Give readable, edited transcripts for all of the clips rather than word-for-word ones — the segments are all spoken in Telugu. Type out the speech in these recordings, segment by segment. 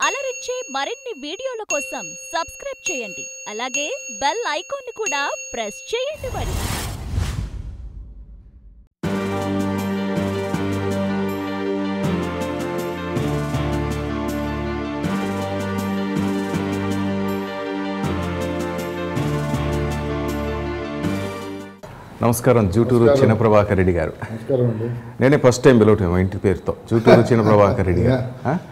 అలరించే మరిన్ని వీడియోల కోసం సబ్స్క్రైబ్ చేయండి. అలాగే బెల్ ఐకాన్ ని కూడా ప్రెస్ చేయండి మరి. నమస్కారం. జూటూరు చిన్న ప్రభాకర్ రెడ్డి గారు. నమస్కారం అండి. నేనే ఫస్ట్ టైం పిలవటం మా ఇంటి పేరుతో జూటూరు చిన్న ప్రభాకర్ రెడ్డి గారు.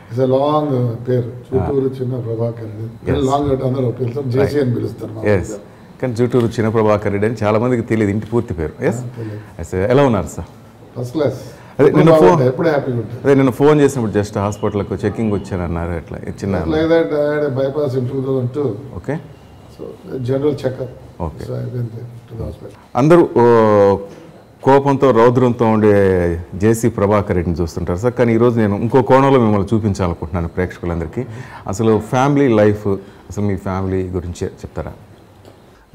ఇట్స్ లాంగ్ పేరు జూటూరు చిన్న ప్రభాకర్ రెడ్డి. లాంగ్ అందరూ పిలుస్తాం, జేసీ అని పిలుస్తారు. ఎస్, కానీ జూటూరు చిన్న ప్రభాకర్ రెడ్డి అని చాలా మందికి తెలియదు ఇంటి పూర్తి పేరు. ఎస్, ఎలా ఉన్నారు సార్? First class. అదే ఎప్పుడు హ్యాపీగా ఉంటుంది. అదే నిన్న ఫోన్ చేసినప్పుడు జస్ట్ హాస్పిటల్కి చెకింగ్ వచ్చానన్నారు. అట్లా చిన్న bypass in 2002. Okay, so general checkup. Okay. Hospital అందరూ కోపంతో రౌద్రంతో ఉండే జేసీ ప్రభాకర్ రెడ్డిని చూస్తుంటారు సార్, కానీ ఈరోజు నేను ఇంకో కోణంలో మిమ్మల్ని చూపించాలనుకుంటున్నాను ప్రేక్షకులందరికీ. అసలు ఫ్యామిలీ లైఫ్, అసలు మీ ఫ్యామిలీ గురించి చెప్తారా?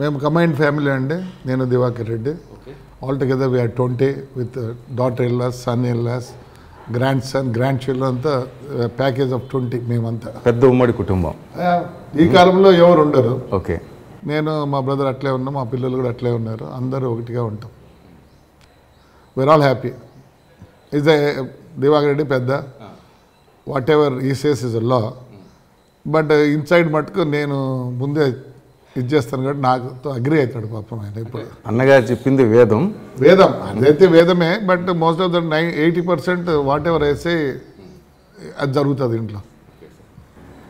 మేము కంబైన్డ్ ఫ్యామిలీ అండి. నేను Diwakar Reddy. All together we are 20 with daughter in laws, son in laws, grandson, grandchildren, అంతా ప్యాకేజ్ ఆఫ్ 20. మేమంతా పెద్ద ఉమ్మడి కుటుంబం. ఈ కాలంలో ఎవరు ఉండరు. ఓకే. నేను, మా బ్రదర్ అట్లే ఉన్నాం, మా పిల్లలు కూడా అట్లే ఉన్నారు. అందరూ ఒకటిగా ఉంటాం. We are all happy. Is a Diwakar Reddy పెద్ద, whatever he says is a law, but inside మటుకు నేను ముందే ఇది చేస్తాను కాబట్టి నాకు అగ్రి అవుతాడు పాపం ఆయన. ఇప్పుడు అన్నగారు చెప్పింది వేదం. వేదం అదైతే వేదమే, but most of the 80% whatever వేసే అది జరుగుతుంది ఇంట్లో.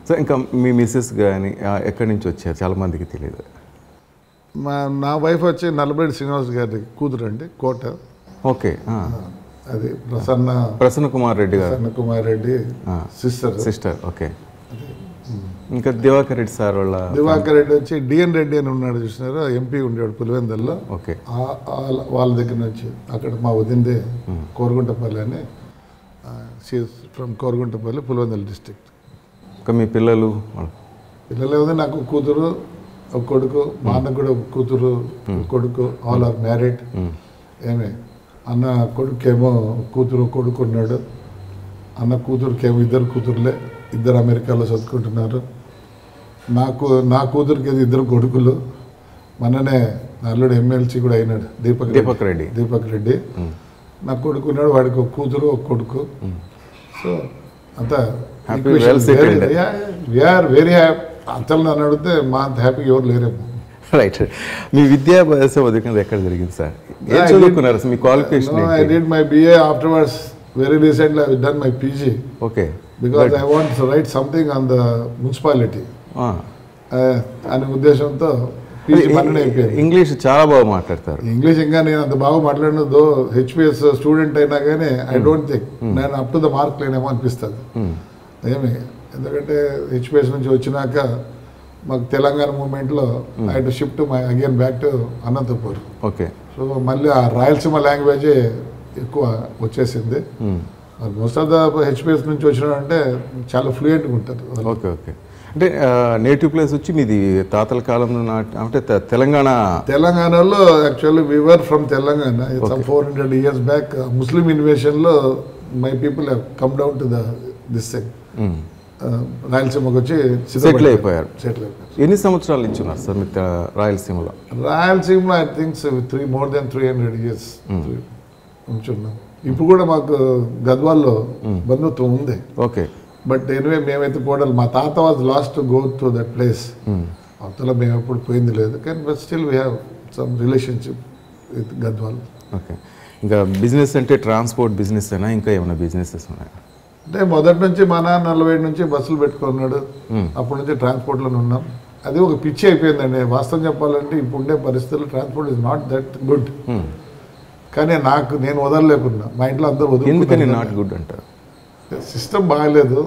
సో ఇంకా మీ మిస్సెస్ కానీ ఎక్కడి నుంచి వచ్చారు? చాలా మందికి తెలియదు. నా వైఫ్ వచ్చి నల్లబెల్లి శ్రీనివాస్ గారి కూతురు అండి, కోట. ఓకే. అది ప్రసన్న కుమార్ రెడ్డి గారు. ప్రసన్న కుమార్ రెడ్డి సిస్టర్. ఓకే. ఇంకా దివాకర్ రెడ్డి సార్ దివాకర్ రెడ్డి వచ్చి డిఎన్ రెడ్డి అని ఉన్నాడు, చూసినారు, ఎంపీ ఉండేవాడు పులివెందల్లో. ఓకే. వాళ్ళ దగ్గర నుంచి అక్కడ మా వదిందే కోరుగుంటపల్లి అని, ఫ్రమ్ కోరుగుంటపల్లి, పులివెందల డిస్ట్రిక్ట్. ఇంకా మీ పిల్లలు ఏదో నాకు కూతురు ఒక కొడుకు, మా అన్న కూడా ఒక కూతురు కొడుకు, ఆల్ ఆర్ మ్యారీడ్. ఏమే అన్న కొడుకేమో కూతురు కొడుకు ఉన్నాడు, అన్న కూతురుకేమో ఇద్దరు కూతురులే, ఇద్దరు అమెరికాలో చదువుకుంటున్నారు. నా కూతురికి 2 కొడుకులు. మననే అల్లుడు ఎమ్మెల్సీ కూడా అయినాడు, దీపక్ రెడ్డి. నా కొడుకు ఉన్నాడు, వాడికి ఒక కూతురు ఒక కొడుకు. సో అంతా వీఆర్ వెరీ హ్యాపీ. అతను నన్ను అడిగితే మా అంత హ్యాపీగా ఎవరు లేరేమో. రైట్. మీ విద్యాభ్యాసం ఎక్కడ జరిగింది సార్? ఏం చదువుకున్నారు? మీ qualification? I did my BA afterwards. Very recently I have done my PG. Okay. Because I want to write something on the municipality. అనే ఉద్దేశంతో PG పన్నెండు అయిపోయింది. ఇంగ్లీష్ చాలా బాగా మాట్లాడతారు. ఇంగ్లీష్ ఇంకా నేను అంత బాగా మాట్లాడినదో HPS స్టూడెంట్ అయినా కానీ ఐ డోంట్ థింక్ నేను అప్ టు ద మార్క్ లేనేమో అనిపిస్తుంది. ఏమి, ఎందుకంటే HPS నుంచి వచ్చినాక మాకు తెలంగాణ మూమెంట్లో I to shift my again back to Anantapur. Okay. So మళ్ళీ ఆ రాయలసీమ లాంగ్వేజే ఎక్కువ వచ్చేసింది. మోస్ట్ ఆఫ్ ద HPS నుంచి వచ్చినాడంటే చాలా ఫ్లూయెంట్గా ఉంటారు. ఓకే. ఓకే. అంటే నేటివ్ ప్లేస్ వచ్చి మీది తాతల కాలంలో అంటే తెలంగాణలో actually we were from Telangana. 400 years back Muslim ఇన్వేషన్లో my people have come down to this thing. రాయలసీమకు వచ్చి సెటిల్ అయిపోయారు. ఎన్ని సంవత్సరాల నుంచి ఉన్నారు సార్ మీరు రాయలసీమలో? రాయలసీమలో I thinks more than 300 years నుంచి ఉన్నాం. ఇప్పుడు కూడా మాకు గద్వాల్లో బంధుత్వం ఉంది. ఓకే. బట్ ఎనివే మేమైతే కోడలు, మా తాత was last to go to that place. అవతల మేము ఎప్పుడు పోయింది లేదు, కానీ but still we have some relationship with Gadwal. Okay. ఇంకా బిజినెస్ అంటే ట్రాన్స్పోర్ట్ బిజినెస్ అయినా ఇంకా ఏమైనా బిజినెసెస్ ఉన్నాయా? అంటే మొదటి నుంచి మా నాన్న 47 నుంచి బస్సులు పెట్టుకున్నాడు. అప్పటి నుంచి ట్రాన్స్పోర్ట్లోనే ఉన్నాం. అది ఒక పిచ్చి అయిపోయిందండి వాస్తవం చెప్పాలంటే. ఇప్పుడు ఉండే పరిస్థితుల్లో transport is not that good. కానీ నేను వదలలేకున్నా, మా ఇంట్లో అందరూ ఎందుకని నాట్ గుడ్ అంటారు? సిస్టమ్ బాగాలేదు,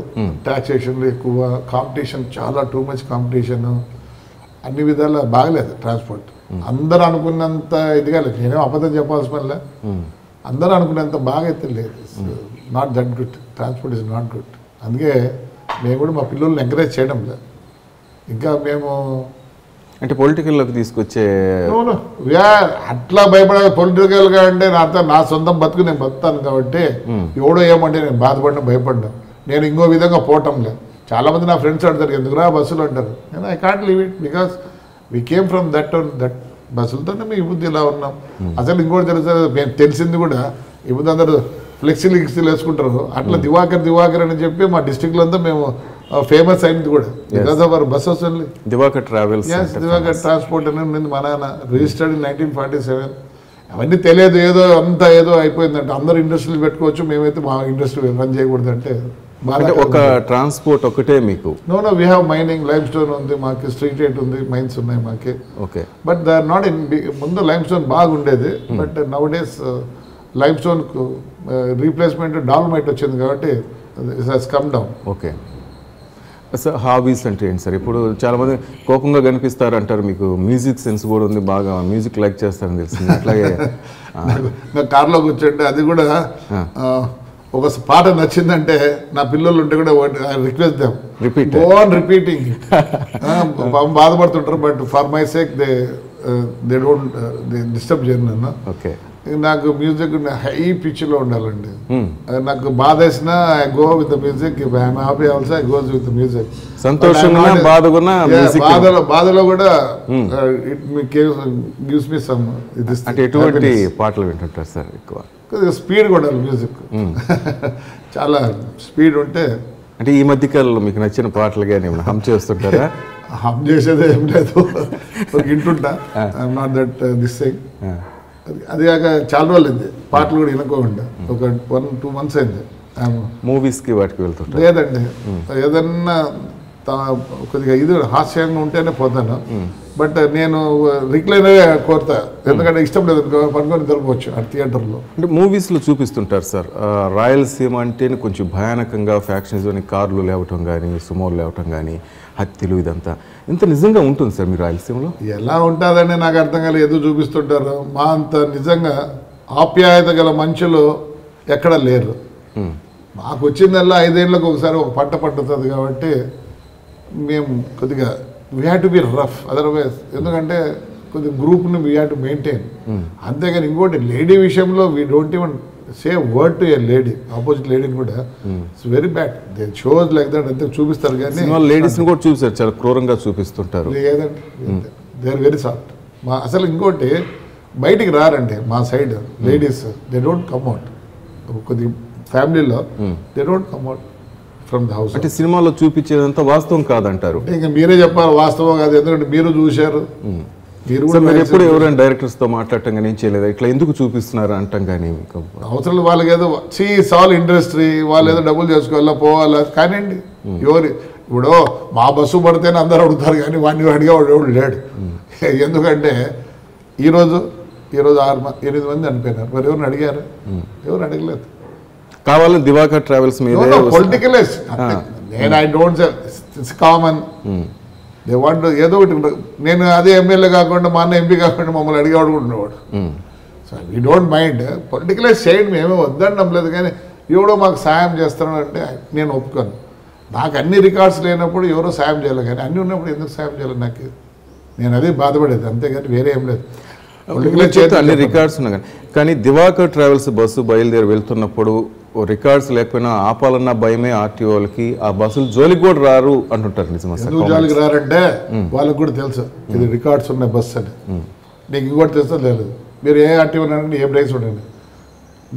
టాక్సేషన్లు ఎక్కువ, కాంపిటీషన్ చాలా, టూ మచ్ కాంపిటీషన్, అన్ని విధాలా బాగలేదు ట్రాన్స్పోర్ట్. అందరూ అనుకున్నంత ఇదిగా లేదు. నేనేం అబద్ధం చెప్పాల్సిన వల్ల అందరూ అనుకునేంత బాగా అయితే లేదు. Not that good. Transport is not good. అందుకే మేము కూడా మా పిల్లల్ని ఎంకరేజ్ చేయడం లేదు. ఇంకా మేము అంటే పొలిటికల్లోకి తీసుకొచ్చే అట్లా భయపడే పొలిటికల్గా అంటే నా సొంతం బతుకు నేను బతుకుతాను కాబట్టి ఎవడో ఏమంటే నేను బాధపడినా భయపడ్డా. నేను ఇంకో విధంగా పోవటం లేదు. చాలామంది నా ఫ్రెండ్స్ అంటారు ఎందుకురా బస్సులు అంటారు. నేను I can't leave it because we came from that బస్సులతోనే మేము ఈ బుద్ధి ఇలా ఉన్నాం. అసలు ఇంకోటి తెలుస్తుంది, మేము తెలిసింది కూడా ఈ బుద్ధి అందరూ ఫ్లెక్సీలు వేసుకుంటారు. అట్లా దివాకర్ అని చెప్పి మా డిస్ట్రిక్ట్లో అంతా మేము ఫేమస్ అయింది కూడా because of our buses only. Diwakar travels, Diwakar transport అని ఉండింది మా నాన్న, రిజిస్టర్డ్ ఇన్ 1947. అవన్నీ తెలియదు, ఏదో అయిపోయిందంటే అందరూ ఇండస్ట్రీలు పెట్టుకోవచ్చు, మేమైతే మా ఇండస్ట్రీ రన్ చేయకూడదు అంటే ఒక ట్రాన్స్పోర్ట్ ఒకటే మీకు? No we have mining, limestone ఉంది మాకు, స్ట్రీట్ రేట్ ఉంది, మైన్స్ ఉన్నాయి మాకి. Okay, but they are not in. ముందు లైమ్ స్టోన్ బాగుండేది, but nowadays limestone replacement dolomite వచ్చింది కాబట్టి it has come down. Okay sir, hobbies అంటే ఏంటి సార్? ఇప్పుడు చాలామంది కోపంగా కనిపిస్తారు అంటారు, మీకు మ్యూజిక్ సెన్స్ కూడా ఉంది, బాగా మ్యూజిక్ లైక్ చేస్తారని తెలిసింది. అట్లాగే నాకు కార్లో కూర్చుంటే అది కూడా ఒక పాట నచ్చిందంటే నా పిల్లలు ఉంటే కూడా రిక్వెస్ట్ దాం గో ఆన్ రిపీటింగ్. బాధపడుతుంటారు, but for my sake they don't disturb చేయను నన్ను. ఓకే, నాకు మ్యూజిక్ హై పిచ్లో ఉండాలండి. నాకు బాధ వేసినా I go with the music, I'm happy also I goes with the music. బాధలో కూడా ఇట్ గివ్స్ మీ సమ్. అంటే ఎటువంటి పాటలు వింటుంటారు సార్ ఎక్కువ? స్పీడ్ కూడా మ్యూజిక్ చాలా స్పీడ్ ఉంటే. అంటే ఈ మధ్య కాలంలో మీకు నచ్చిన పాటలు కానీ హమ్ చేస్తుంటారా? హమ్ చేసేదే ఏం లేదు, వింటుంటా. I'm not that this thing. అది కాక చాలా రోజులు అయింది పాటలు కూడా వినుకోకుండా, ఒక 1-2 months అయింది. మూవీస్కి వాటికి వెళ్తుంటా? లేదండి, ఏదన్నా కొద్దిగా ఇది హాస్యంగా ఉంటేనే పోతాను. బట్ నేను రిక్లైనరే కోరుతా, ఎందుకంటే ఇష్టం లేదు పనుకొని నిద్రపోవచ్చు ఆ థియేటర్లో. అంటే మూవీస్లో చూపిస్తుంటారు సార్, రాయలసీమ అంటేనే కొంచెం భయానకంగా ఫ్యాక్షన్స్ అని, కార్లు లేవటం కానీ, సుమోలు లేవటం కానీ, హత్యలు, ఇదంతా ఇంత నిజంగా ఉంటుంది సార్ మీ రాయలసీమలో? ఎలా ఉంటుందని నాకు అర్థం కాలేదు, ఎదురు చూపిస్తుంటారు. మా అంత నిజంగా ఆప్యాయత గల మనుషులు ఎక్కడ లేరు. మాకు వచ్చిందల్లా 5 ఏళ్ళకు ఒకసారి ఒక పంట పండుతుంది కాబట్టి మేము కొద్దిగా we have to be rough otherwise. ఎందుకంటే కొద్దిగా గ్రూప్ని వీ హ్యావ్ టు మెయింటైన్. అంతేగాని ఇంకోటి లేడీ విషయంలో we don't even say word to a lady, opposite లేడీని కూడా. It's very bad. They shows like that అంతే చూపిస్తారు కానీ లేడీస్ని కూడా చూపిస్తారు, చాలా క్రూరంగా చూపిస్తుంటారు. లేదండి, దే ఆర్ వెరీ సాఫ్ట్. మా అసలు ఇంకోటి బయటికి రారండి మా side ladies, they don't come out. కొద్దిగా ఫ్యామిలీలో they don't come out from the house. అంటే సినిమాలో చూపించేదంతా వాస్తవం కాదంటారు? ఇంకా మీరే చెప్పాలి వాస్తవం కాదు, ఎందుకంటే మీరు చూశారు. మీరు ఎప్పుడు ఎవరైనా డైరెక్టర్స్తో మాట్లాడటం కానీ ఏం చేయలేదు, ఇట్లా ఎందుకు చూపిస్తున్నారు అంటాం కానీ? అవసరం వాళ్ళకి ఏదో సాల్ ఇండస్ట్రీ, వాళ్ళు ఏదో డబ్బులు చేసుకోవాలా పోవాలా కానివ్వండి. ఇప్పుడు మా బస్సు పడితేనే అందరూ అడుగుతారు కానీ వాడిని అడిగా ఎవడు లేడు. ఎందుకంటే ఈరోజు 8 మంది అనిపోయినారు, మరి ఎవరిని అడిగారు? ఎవరు అడగలేదు. కావాలని దివాకర్ ట్రావెల్స్ మీద పొలిటికలిస్ట్ నేను I don't it's common. They want ఏదో ఒకటి. నేను అదే ఎమ్మెల్యే కాకుండా మా అన్న ఎంపీ కాకుండా మమ్మల్ని అడిగేవాడు కూడా ఉండేవాడు. So we don't mind politicise చేయండి, మేమే వద్దనడం లేదు. కానీ ఎవడో మాకు సాయం చేస్తున్నాడంటే నేను ఒప్పుకోను. నాకు అన్ని రికార్డ్స్ లేనప్పుడు ఎవరో సాయం చేయాలి, కానీ అన్నీ ఉన్నప్పుడు ఎందుకు సాయం చేయాలి నాకు? నేను అదే బాధపడేది, అంతేగాని వేరే ఏం లేదు. అన్ని రికార్డ్స్ ఉన్నా కానీ దివాకర్ ట్రావెల్స్ బస్సు బయలుదేరి వెళ్తున్నప్పుడు రికార్డ్స్ లేకపోయినా ఆపాలన్న భయమే ఆర్టీఓలకి. ఆ బస్సులు జోలికి కూడా రారు అంటుంటారు. నిజమా సార్? జోలికి రారంటే వాళ్ళకి కూడా తెలుసు ఇది రికార్డ్స్ ఉన్న బస్సు అని. నీకు ఇంకోటి తెలుసా లేదు, మీరు ఏ ఆర్టీఓ ఏ ప్రైస్ ఉండండి.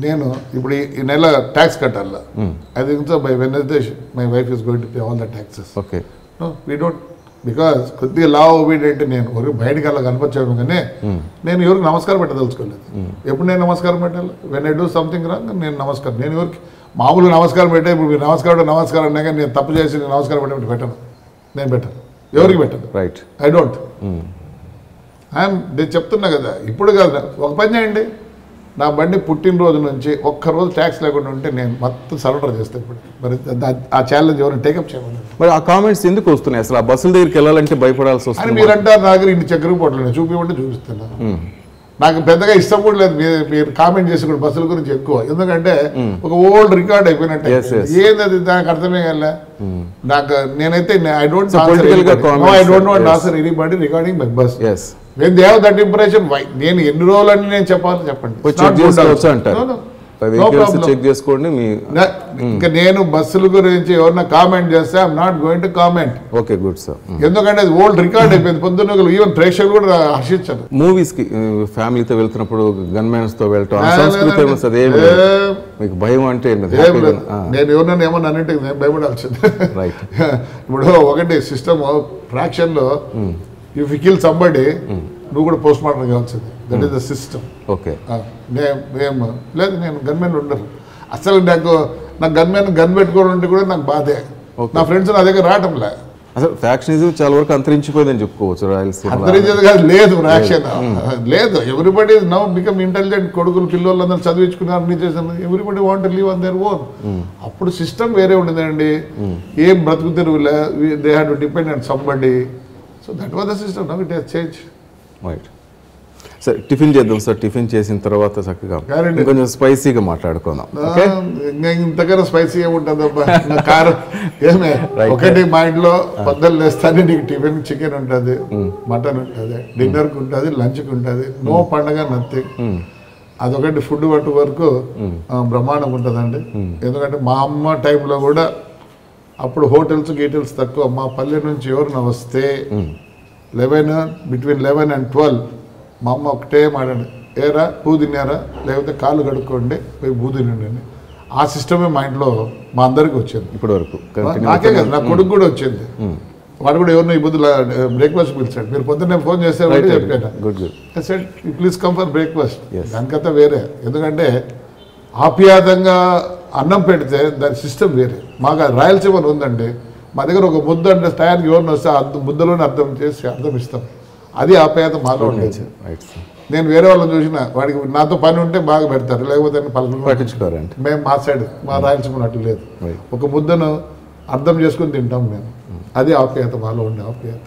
నేను ఇప్పుడు ఈ నెల ట్యాక్స్ కట్టాల, I think so by Wednesday my wife is going to pay all the taxes. Okay, no we don't, because కొద్దిగా లా ఒబీడియంట్. నేను ఎవరికి బయటకు అలా కనిపించాను కానీ నేను ఎవరికి నమస్కారం పెట్టదలుచుకోలేదు. ఎప్పుడు నేను నమస్కారం పెట్టాలి? When I do something wrong నేను నమస్కారం. నేను ఎవరికి మామూలుగా నమస్కారం పెట్టే, ఇప్పుడు మీరు నమస్కారం అన్నా కానీ నేను తప్పు చేసి నేను నమస్కారం పెట్టను. నేను పెట్టను, ఎవరికి పెట్టను. Right, I don't. నేను చెప్తున్నా కదా, ఇప్పుడు కాదు. ఒక పని చేయండి, నా బండి పుట్టినరోజు నుంచి ఒక్కరోజు ట్యాక్స్ లేకుండా ఉంటే నేను మొత్తం సరెండర్ చేస్తాను. ఇప్పుడు మరి ఆ ఛాలెంజ్ ఎవరైనా టేకప్ చేయమని. మరి ఆ కామెంట్స్ ఎందుకు వస్తున్నాయి అసలు? ఆ బస్సుల దగ్గరికి వెళ్ళాలంటే భయపడాల్సి వస్తుంది అని మీరు అంటారు. నా దగ్గర ఇంటి చక్కెర పోవట్లేదు, చూపిమంటే చూపిస్తున్నా. నాకు పెద్దగా ఇష్టం కూడా లేదు మీరు కామెంట్ చేసి కూడా బస్సుల గురించి ఎక్కువ. ఎందుకంటే ఒక ఓల్డ్ రికార్డ్ అయిపోయినట్టు. ఏంది దానికి అర్థమే కదా నాకు. నేనైతే I don't want answer anybody regarding my bus. When they have that impression, నేను ఎన్ని రోజులని నేను చెప్పాలి చెప్పండి. వెహికల్స్ చెక్ చేసుకోండి. మీ ఇంకా నేను బస్సుల గురించి ఎవరన్నా కామెంట్ చేస్తే I'm not going to comment. Okay, good sir. ఎందుకంటే అది ఓల్డ్ రికార్డ్ అయిపోయింది. పొద్దున్న ఈవెన్ ప్రేక్షకులు కూడా హర్షించారు. మూవీస్ కి ఫ్యామిలీతో వెళ్తున్నప్పుడు గన్మెన్స్ తో వెళ్ళటం సంస్కృతి మీకు భయం అంటే నేను ఎవరినైనా ఏమన్నా అన్నింటికి నేను భయపడాల్సింది. రైట్. ఇప్పుడు ఒకటి సిస్టమ్ ఫ్రాక్షన్ లో ఇఫ్ యు కిల్ సంబడి నువ్వు కూడా పోస్ట్ మార్టం కావాల్సింది. That is the system. Okay. లేదు నేను గన్మెన్ ఉండరు అసలు. నాకు గన్మెన్ గన్ పెట్టుకోవడం అంటే కూడా నాకు బాధే. నా ఫ్రెండ్స్ నా దగ్గర రావటంలే. అసలు ఫ్యాక్షనిజం చాలా వరకు అంతరించిపోయిందని చెప్పుకోవచ్చు. రాయలసీమ అంతరించేది కాదు, లేదు ఫ్యాక్షన్ లేదు. Everybody now become intelligent. కొడుకులు పిల్లలందరూ చదివించుకున్నారు, అన్ని చేశారు. Everybody want live on their own. అప్పుడు సిస్టమ్ వేరే ఉండేదండి. ఏం బ్రతుకు తెరువులే. They had to depend on somebody. So that was the system. Now it has change. Right. Sir tiffin చేద్దాం సార్. టిఫిన్ చేసిన తర్వాత చక్కగా కొంచెం స్పైసీగా మాట్లాడుకుందాం. ఇంతకన్నా స్పైసీ ఏముంటుందబ్బా. కారం ఏమే ఒకటి మా ఇంట్లో పొద్దున్న లేస్తానే నీకు టిఫిన్ చికెన్ ఉంటుంది, మటన్ ఉంటుంది, డిన్నర్కి ఉంటుంది, లంచ్కి ఉంటుంది. నో పండగ నథింగ్. అదొకటి ఫుడ్ పట్టు వరకు బ్రహ్మాండంగా ఉంటుందండి. ఎందుకంటే మా అమ్మ టైంలో కూడా అప్పుడు హోటల్స్ గీటల్స్ తక్కువ. మా పల్లె నుంచి ఎవరిన వస్తే 11 and 12 మా అమ్మ ఒకటే మాట్లాడి, ఏరా పూ తిన్నారా, లేకపోతే కాళ్ళు కడుక్కోండి పోయి పూ తినండి అని. ఆ సిస్టమే మా ఇంట్లో మా అందరికి వచ్చింది ఇప్పటి వరకు. నాకే కదా, నా కొడుకు కూడా వచ్చింది. వాడు కూడా ఎవరినో ఈ బుద్ధులు బ్రేక్ఫాస్ట్ పిలిచాడు. మీరు పొద్దున్నే ఫోన్ చేస్తారని చెప్పాను. Sir please come for breakfast. దానికంతా వేరే. ఎందుకంటే ఆప్యాయంగా అన్నం పెడితే దాని సిస్టమ్ వేరే. మాకు రాయలసీమలో ఉందండి. మా దగ్గర ఒక ముద్ద అంటే టయానికి ఎవరిని వస్తే ముద్దలోనే అర్థం చేసి అర్థం ఇస్తాం. అది ఆప్యాయత మాలో ఉండేది. నేను వేరే వాళ్ళని చూసిన వాడికి నాతో పని ఉంటే బాగా పెడతారు, లేకపోతే పట్టించుకోరండి. మేము మా సైడ్ మా రాయలసీమ అట్టు లేదు. ఒక ముద్దను అర్థం చేసుకుని తింటాం మేము. అది ఆప్యాయత మాలో ఉండే ఆప్యాయత.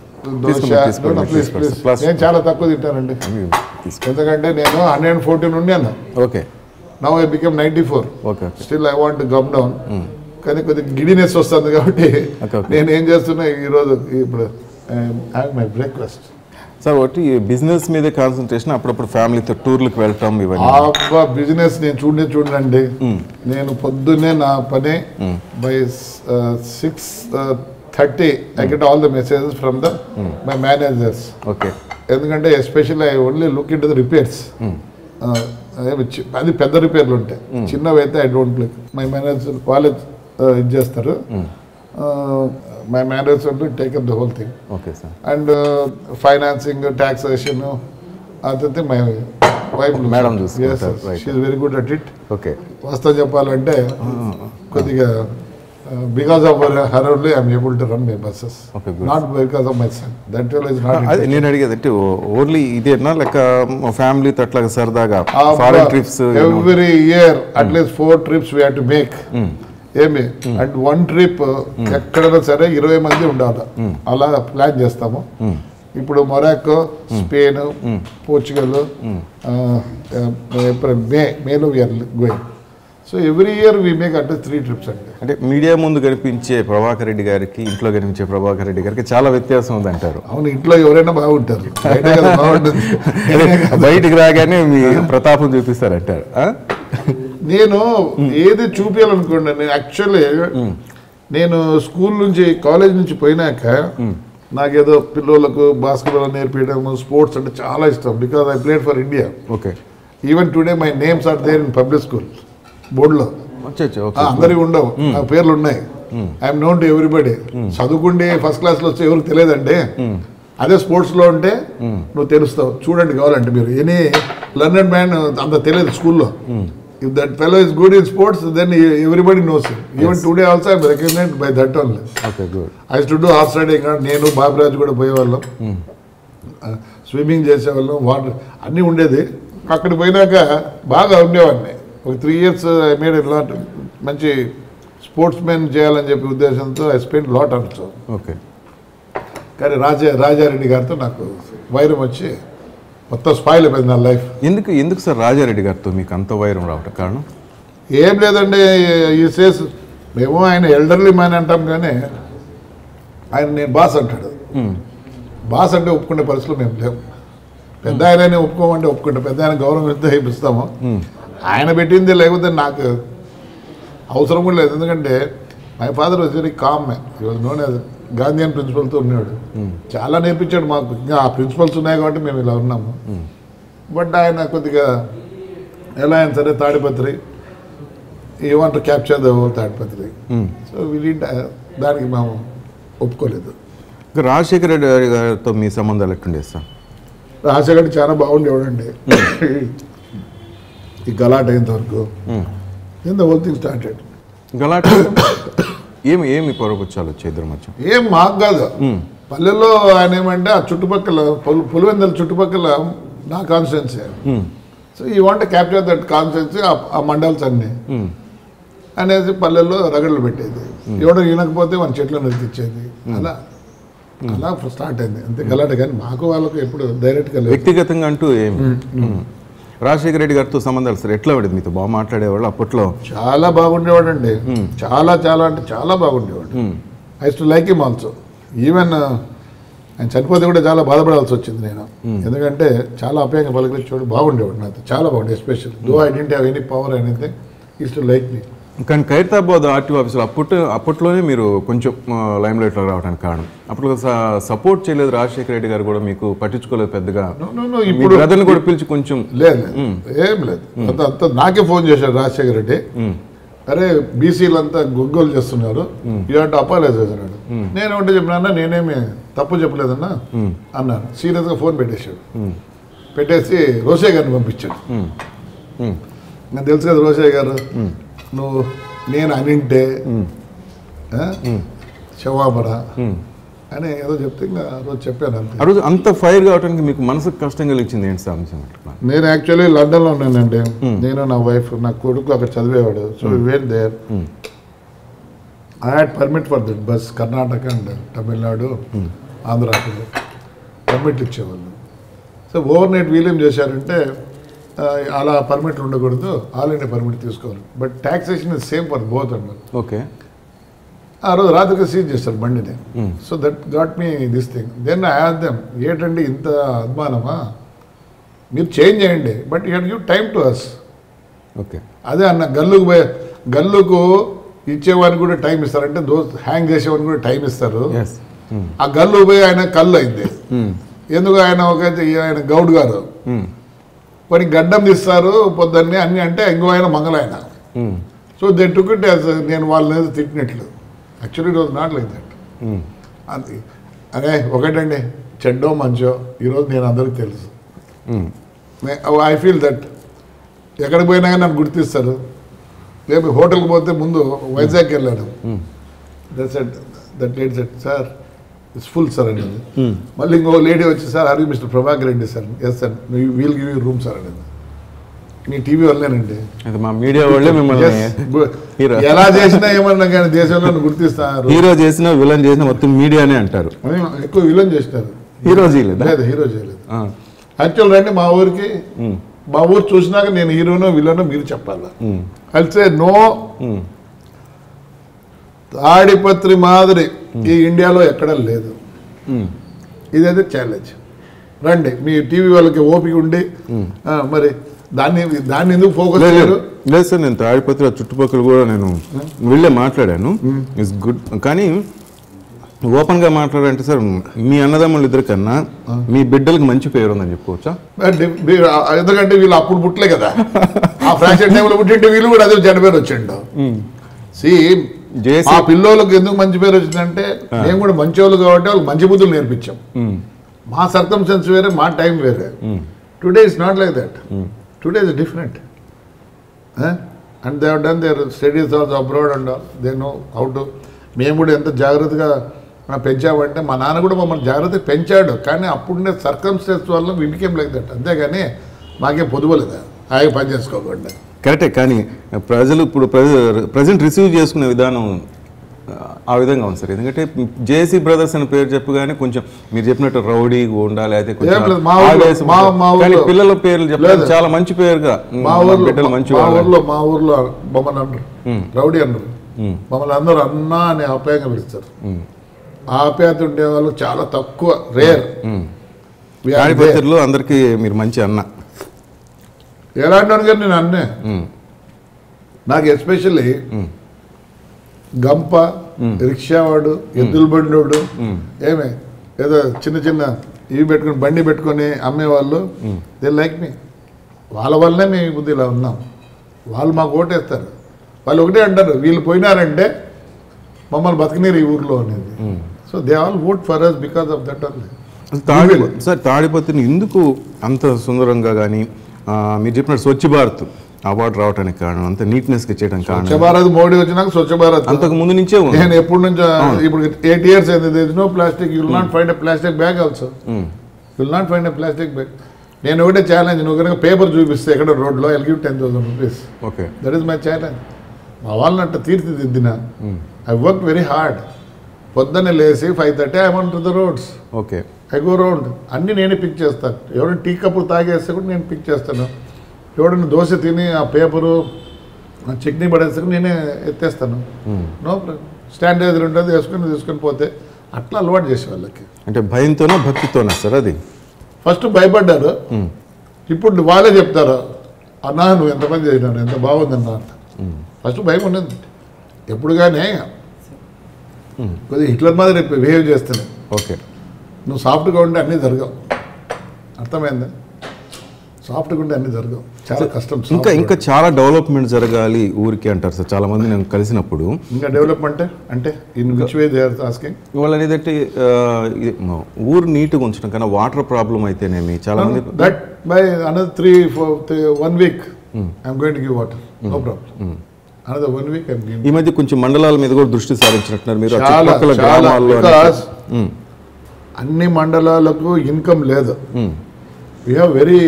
నేను చాలా తక్కువ తింటానండి. ఎందుకంటే నేను 114 ఉన్నాను. Okay. Now I become 94. Still I want to come down. కానీ కొద్దిగా గిడినెస్ వస్తుంది కాబట్టి నేను ఏం చేస్తున్నా ఈరోజు ఇప్పుడు మై బ్రేక్ఫాస్ట్. సార్ ఒకటి బిజినెస్ మీదే కాన్సన్ట్రేషన్, అప్పుడప్పుడు ఫ్యామిలీతో టూర్లకు వెళ్ళటం ఇవన్నీ. బిజినెస్ నేను చూడండి. నేను పొద్దున్నే నా పని by 6:30 I get all the messages from the my managers. Okay. ఎందుకంటే especially I only look in to the repairs. అది పెద్ద రిపేర్లు ఉంటాయి, చిన్నవి అయితే I don't look. My manager వాళ్ళే ఇది చేస్తారు. My managers take up the whole thing. Okay sir. And financing, taxation అదంతే my wife madam she is very good at it. Okay. వాస్తవం చెప్పాలంటే కొద్దిగా because of her only I am able to run my buses. Okay, good. Not because of my son. That fellow is not. నేను అడిగేది అంటే ఓన్లీ ఇదేనా లేక ఫ్యామిలీతో అట్లా సరదాగా foreign trips? Every year at least 4 trips we have to make. ఏమి అండ్ 1 ట్రిప్ ఎక్కడైనా సరే 20 మంది ఉండాలి. అలా ప్లాన్ చేస్తాము. ఇప్పుడు మొరాకో, స్పెయిన్, పోర్చుగల్, ఏప్రిల్, మేలో we are going. So every year we make అంటే 3 trips అండి. అంటే మీడియా ముందు కనిపించే ప్రభాకర్ రెడ్డి గారికి, ఇంట్లో కనిపించే ప్రభాకర్ రెడ్డి గారికి చాలా వ్యత్యాసం ఉంది అంటారు. అవును, ఇంట్లో ఎవరైనా బాగుంటారు, బాగుంటుంది. బయటికి రాగానే మీ ప్రతాపం చూపిస్తారంటారు. నేను ఏది చూపించాలనుకోండి, నేను యాక్చువల్లీ నేను స్కూల్ నుంచి కాలేజ్ నుంచి పోయినాక నాకేదో పిల్లలకు బాస్కెట్బాల్ నేర్పించడం, స్పోర్ట్స్ అంటే చాలా ఇష్టం. Because I played for India. Okay. Even today my names are there in public school బోర్డులో. అందరికి ఉండవు, నా పేర్లు ఉన్నాయి. I'm known to everybody. చదువుకుంటే ఫస్ట్ క్లాస్లో వచ్చి ఎవరికి తెలియదండి. అదే స్పోర్ట్స్లో ఉంటే నువ్వు తెలుస్తావు. చూడండి కావాలంటే మీరు, ఎనీ లర్నెడ్ మ్యాన్ అంత తెలియదు స్కూల్లో. If that fellow is good in sports, then everybody knows him. Even today also I am recognized by that only. Okay, good. I used to do horse riding. నేను బాబురాజు కూడా పోయేవాళ్ళం, స్విమ్మింగ్ చేసేవాళ్ళం, వాటర్ అన్నీ ఉండేది. అక్కడికి పోయినాక బాగా ఉండేవాడిని. ఒక 3 years I made a lot. మంచి స్పోర్ట్స్ మెన్ చేయాలని చెప్పి ఉద్దేశంతో I spend lot also. Okay. కానీ రాజారెడ్డి గారితో నాకు వైరం వచ్చి మొత్తం స్పాయిల్ అయిపోయింది నా లైఫ్. ఎందుకు సార్ రాజారెడ్డి గారితో మీకు అంత వైరం రావటం కారణం? ఏం లేదండి, ఈ సేస్ మేము ఆయన ఎల్డర్లీ మ్యాన్ అంటాం, కానీ ఆయన నేను బాస్ అంటాడు. బాస్ అంటే ఒప్పుకునే పరిస్థితులు మేము లేవు. పెద్ద ఆయననే ఒప్పుకోమంటే ఒప్పుకుంటాం. పెద్ద ఆయన గౌరవం ఇస్తే ఇస్తాము. ఆయన పెట్టింది, లేకపోతే నాకు అవసరం కూడా లేదు. ఎందుకంటే my father was very calm man. He was known as Gandhian ప్రిన్సిపల్తో ఉన్నాడు. చాలా నేర్పించాడు మాకు. ఇంకా ఆ ప్రిన్సిపల్స్ ఉన్నాయి కాబట్టి మేము ఇలా ఉన్నాము. బట్ ఆయన కొద్దిగా ఎలా అయినా సరే Tadipatri, you want to capture the whole Tadipatri. So we దానికి మేము ఒప్పుకోలేదు. రాజశేఖర రెడ్డి గారితో మీ సంబంధాలు ఎట్టుండే సార్? రాజశేఖర్ చాలా బాగుండేవాడండి. ఈ గలాట్ అయినంత వరకు ద హోల్ థింగ్ స్టార్టెడ్. గలాట ఏమి పొరపచ్చాలు వచ్చే ఇద్దరు మధ్య? ఏం మాకు కాదు, పల్లెల్లో ఆయన ఏమంటే ఆ చుట్టుపక్కల పులివెందుల చుట్టుపక్కల నా కాన్స్టిట్యున్సీ. సో ఈ వాంట్ క్యాప్చర్ దట్ కాన్స్టిట్యున్సీ, ఆ మండల్స్ అన్నీ అనేసి పల్లెల్లో రగడలు పెట్టేది. ఎవడో వినకపోతే మన చెట్లు నరికిచ్చేది. అలా అలా స్టార్ట్ అయింది అంతే గలాట. కానీ మాకు వాళ్ళకు ఎప్పుడు డైరెక్ట్గా వ్యక్తిగతంగా అంటూ ఏమి? రాజశేఖర రెడ్డి గారితో సంబంధాలు సార్ ఎట్లా పడేది? మీతో బాగా మాట్లాడేవాళ్ళు అప్పట్లో? చాలా బాగుండేవాడు అండి. చాలా చాలా అంటే చాలా బాగుండేవాడు. I too like him also. Even ఆయన చనిపోతే కూడా చాలా బాధపడాల్సి వచ్చింది నేను. ఎందుకంటే చాలా అపేయంగా పలకరించేవాడు, బాగుండేవాడు నాతో, చాలా బాగుండే. Especially though I didn't have any power anything, is to like me. కానీ ఖైరతాబాద్ ఆర్టీఓ ఆఫీసులో అప్పట్లోనే మీరు కొంచెం లైమ్ లైట్లో రావడానికి కారణం. అప్పుడు సపోర్ట్ చేయలేదు రాజశేఖర రెడ్డి గారు, కూడా మీకు పట్టించుకోలేదు పెద్దగా. ఇప్పుడు బ్రదర్ని కూడా పిలిచి కొంచెం లేదు, ఏం లేదు. అంత నాకే ఫోన్ చేశాడు రాజశేఖర రెడ్డి. అరే బీసీలంతా గొగ్గోలు చేస్తున్నారు, యూ హావ్ టు అపాలజైజ్ అన్నాడు. నేను ఒకటి చెప్పినా, నేనేమి తప్పు చెప్పలేదన్నా అన్నాను. సీరియస్గా ఫోన్ పెట్టేశాడు. పెట్టేసి రోషయ్య గారిని పంపించాడు. నాకు తెలుసు కదా రోషయ్య గారు, నువ్వు నేను అనింటే శవాబరా అని ఏదో చెప్తే ఇంకా రోజు చెప్పాను అంతే. ఆ రోజు అంత ఫైర్ కావడానికి మీకు మనసుకు కష్టం కలిగించింది ఏంటి సార్? నేను యాక్చువల్లీ లండన్లో ఉన్నానండి. నేను నా వైఫ్, నా కొడుకు అక్కడ చదివేవాడు. So we went there. I had permit for that bus. Karnataka and Tamil Nadu, ఆంధ్రాకి పర్మిట్లు ఇచ్చేవాళ్ళు. సో ఓవర్ నైట్ వీలేం చేశారంటే, అలా పర్మిట్లు ఉండకూడదు, ఆల్ ఇండియా పర్మిట్ తీసుకోవాలి. But taxation is same for both అన్నారు. ఓకే. ఆ రోజు రాత్రికి సీజ్ చేస్తారు బండిని. So that got me this thing. Then I have them, ఏంటండి ఇంత అభిమానమా, మీరు చేంజ్ చేయండి, but you give time to us. Okay. అదే అన్న గల్లుకు ఇచ్చేవాడిని కూడా టైం ఇస్తారంటే, హ్యాంగ్ చేసేవాడిని కూడా టైం ఇస్తారు. ఆ గల్లు పోయి ఆయన కళ్ళు అయింది. ఎందుకు ఆయన గౌడ్ గారు మరి గడ్డం తీస్తారు పొద్దున్నే అన్ని అంటే, ఇంకో ఆయన మంగళాయన. So they took it as నేను వాళ్ళని తిట్టినట్లు. Actually it was not like that. అది అదే ఒకటండి, చెడ్డో మంచో ఈరోజు నేను అందరికీ తెలుసు. ఐ ఫీల్ దట్ ఎక్కడికి పోయినా కానీ నన్ను గుర్తిస్తారు. లేకపోతే హోటల్కి పోతే ముందు వైజాగ్కి వెళ్ళాను. That lady said, sir it's full sir అనేది. మళ్ళీ ఇంకో లేడీ వచ్చి, sir are you mister Prabhakar Reddy sir? Yes sir, we'll give you room sir అనేది. మీ టీవీ వల్లేనండి, మా మీడియా వాళ్ళే మిమ్మల్ని ఎలా చేసినా ఏమన్నా కానీ దేశంలో గుర్తిస్తారు. హీరో చేసినా విలన్ చేసినా మొత్తం మీడియానే అంటారు. ఎక్కువ విలన్ చేసినారు, హీరో చేయలేదు. లేదు, హీరో చేయలేదు. యాక్చువల్ రండి మా ఊరికి, మా ఊరు చూసినాక నేను హీరోనో విలనో మీరు చెప్పాలా. అయితే నో, తాడిపత్రి మాదిరి ఈ ఇండియాలో ఎక్కడ లేదు. ఇదైతే ఛాలెంజ్. రండి, మీ టీవీ వాళ్ళకి ఓపిక ఉండి మరి దాన్ని ఎందుకు ఫోకస్ చేయరు? లేదు సార్, నేను తాడిపత్రి చుట్టుపక్కల కూడా నేను వెళ్ళే మాట్లాడాను. It's good. కానీ ఓపెన్గా మాట్లాడాలంటే సార్, మీ అన్నదమ్ములు ఇద్దరు కన్నా మీ బిడ్డలకు మంచి పేరు ఉందని చెప్పుకోవచ్చా? ఎందుకంటే వీళ్ళు అప్పుడు పుట్టలే కదా, ఆ ఫ్రాక్షన్ టైంలో పుట్టింటే వీళ్ళు కూడా అదే చెడ్డ పేరు వచ్చిండు. ఆ పిల్లోళ్ళకి ఎందుకు మంచి పేరు వచ్చిందంటే, మేము కూడా మంచి వాళ్ళు కాబట్టి వాళ్ళకి మంచి బుద్ధులు నేర్పించాం. మా సర్కమ్స్టెన్స్ వేరే, మా టైం వేరే. Today is not like that. Today is different. And they have done their studies also abroad and all. They know how to. మేము కూడా ఎంత జాగ్రత్తగా పెంచామంటే, మా నాన్న కూడా మమ్మల్ని జాగ్రత్తగా పెంచాడు. కానీ అప్పుడుండే సర్కమ్స్టెన్స్ వల్ల వి బికేమ్ లైక్ దట్. అంతేగాని మాకేం పొదువలేదు హాయిగా పని చేసుకోకుండా. కరెక్టే. కానీ ప్రజలు ఇప్పుడు ప్రజెంట్ రిసీవ్ చేసుకునే విధానం ఆ విధంగా ఉంది సార్. ఎందుకంటే జేసీ బ్రదర్స్ అని పేరు చెప్పగానే కొంచెం మీరు చెప్పినట్టు రౌడీ ఉండాలి, అయితే పిల్లల పేర్లు చెప్పలేదు చాలా మంచి పేరుగా. మా ఊర్లో మమ్మల్ని అన్నారు రౌడీ అన్నారు. మమ్మల్ని అందరూ అన్నా అని ఆప్యాయంగా పిలుస్తారు. ఆప్యాయత ఉండే వాళ్ళు చాలా తక్కువ, రేర్. తాడిపత్రిలో అందరికీ మీరు మంచి అన్న. ఎలాంటి వాడిగా నేను అన్నే నాకు ఎస్పెషల్లీ గంప రిక్షావాడు ఎద్దుల బండోడు ఏమే ఏదో చిన్న చిన్న ఇవి పెట్టుకుని బండి పెట్టుకొని అమ్మేవాళ్ళు దే లైక్ మీ వాళ్ళ వల్లనే మేము ఈ బుద్ధి ఇలా ఉన్నాం. వాళ్ళు మాకు ఓటేస్తారు. వాళ్ళు ఒకటే అంటారు వీళ్ళు పోయినారంటే మమ్మల్ని బతకనీరు ఈ ఊర్లో అనేది. So they all vote for us because of that only. Sir తాడిపత్రిని ఎందుకు అంత సుందరంగా కానీ మీరు చెప్పినట్టు స్వచ్ఛ భారత్ అవార్డు రావడానికి కారణం అంత నీట్నెస్గా చేయడం కారణం స్వచ్ఛ భారత్ మోడీ వచ్చినాక స్వచ్ఛ భారత్ అంతకు ముందు నుంచే నేను ఎప్పటి నుంచో ఇప్పుడు 8 years అయింది. There is no plastic. You will not find a plastic bag also. You will not find a plastic bag. నేను ఒకటే ఛాలెంజ్, నువ్వు కనుక పేపర్ చూపిస్తే ఎక్కడ రోడ్లో I'll give 10,000 rupees. Okay, that is my challenge. మా వాళ్ళని తీర్చిదిద్దిన ఐ వర్క్ వెరీ హార్డ్. పొద్దున్నే లేసి 5:30 I want to the roads. Okay, I go round. అన్నీ నేనే పిక్ చేస్తాను. ఎవరైనా టీ కప్పులు తాగేస్తే కూడా నేను పిక్ చేస్తాను. ఎవడన్నా దోశ తిని ఆ పేపరు చట్నీ పడేస్తే నేనే ఎత్తేస్తాను. No problem. స్టాండర్డ్ ఉంటుంది, తీసుకొని పోతే అట్లా అలవాటు చేసే వాళ్ళకి. అంటే భయంతోనా భక్తితోనా సార్ అది? ఫస్ట్ భయపడ్డారు, ఇప్పుడు వాళ్ళే చెప్తారు అన్నా నువ్వు ఎంతమంది చేసినావు, ఎంత బాగుందన్నా అంట. ఫస్ట్ భయం ఉండదు. ఎప్పుడు కానీ కొద్దిగా హిట్లర్ మాదిరి బిహేవ్ చేస్తాను. ఓకే, నువ్వు సాఫ్ట్గా ఉంటే అన్నీ జరగవు. అర్థమైందా? సాఫ్ట్గా ఉంటే అన్నీ జరగవు, చాలా కష్టం. ఇంకా చాలా డెవలప్మెంట్ జరగాలి ఊరికి అంటారు సార్ చాలా మంది నేను కలిసినప్పుడు. ఇంకా డెవలప్మెంట్ అంటే in which way they are asking? వాళ్ళు ఏదంటే ఊరు నీట్గా ఉంచడం కన్నా వాటర్ ప్రాబ్లం అయితేనేమి చాలా మంది that by another 1 week I'm going to give water, no problem. Another 1 week I'm giving. ఈ మధ్య కొంచెం మండలాల మీద కూడా దృష్టి సారించినట్టున్నారు మీరు. అన్ని మండలాలకు ఇన్కమ్ లేదు. వీ హ్యావ్ వెరీ,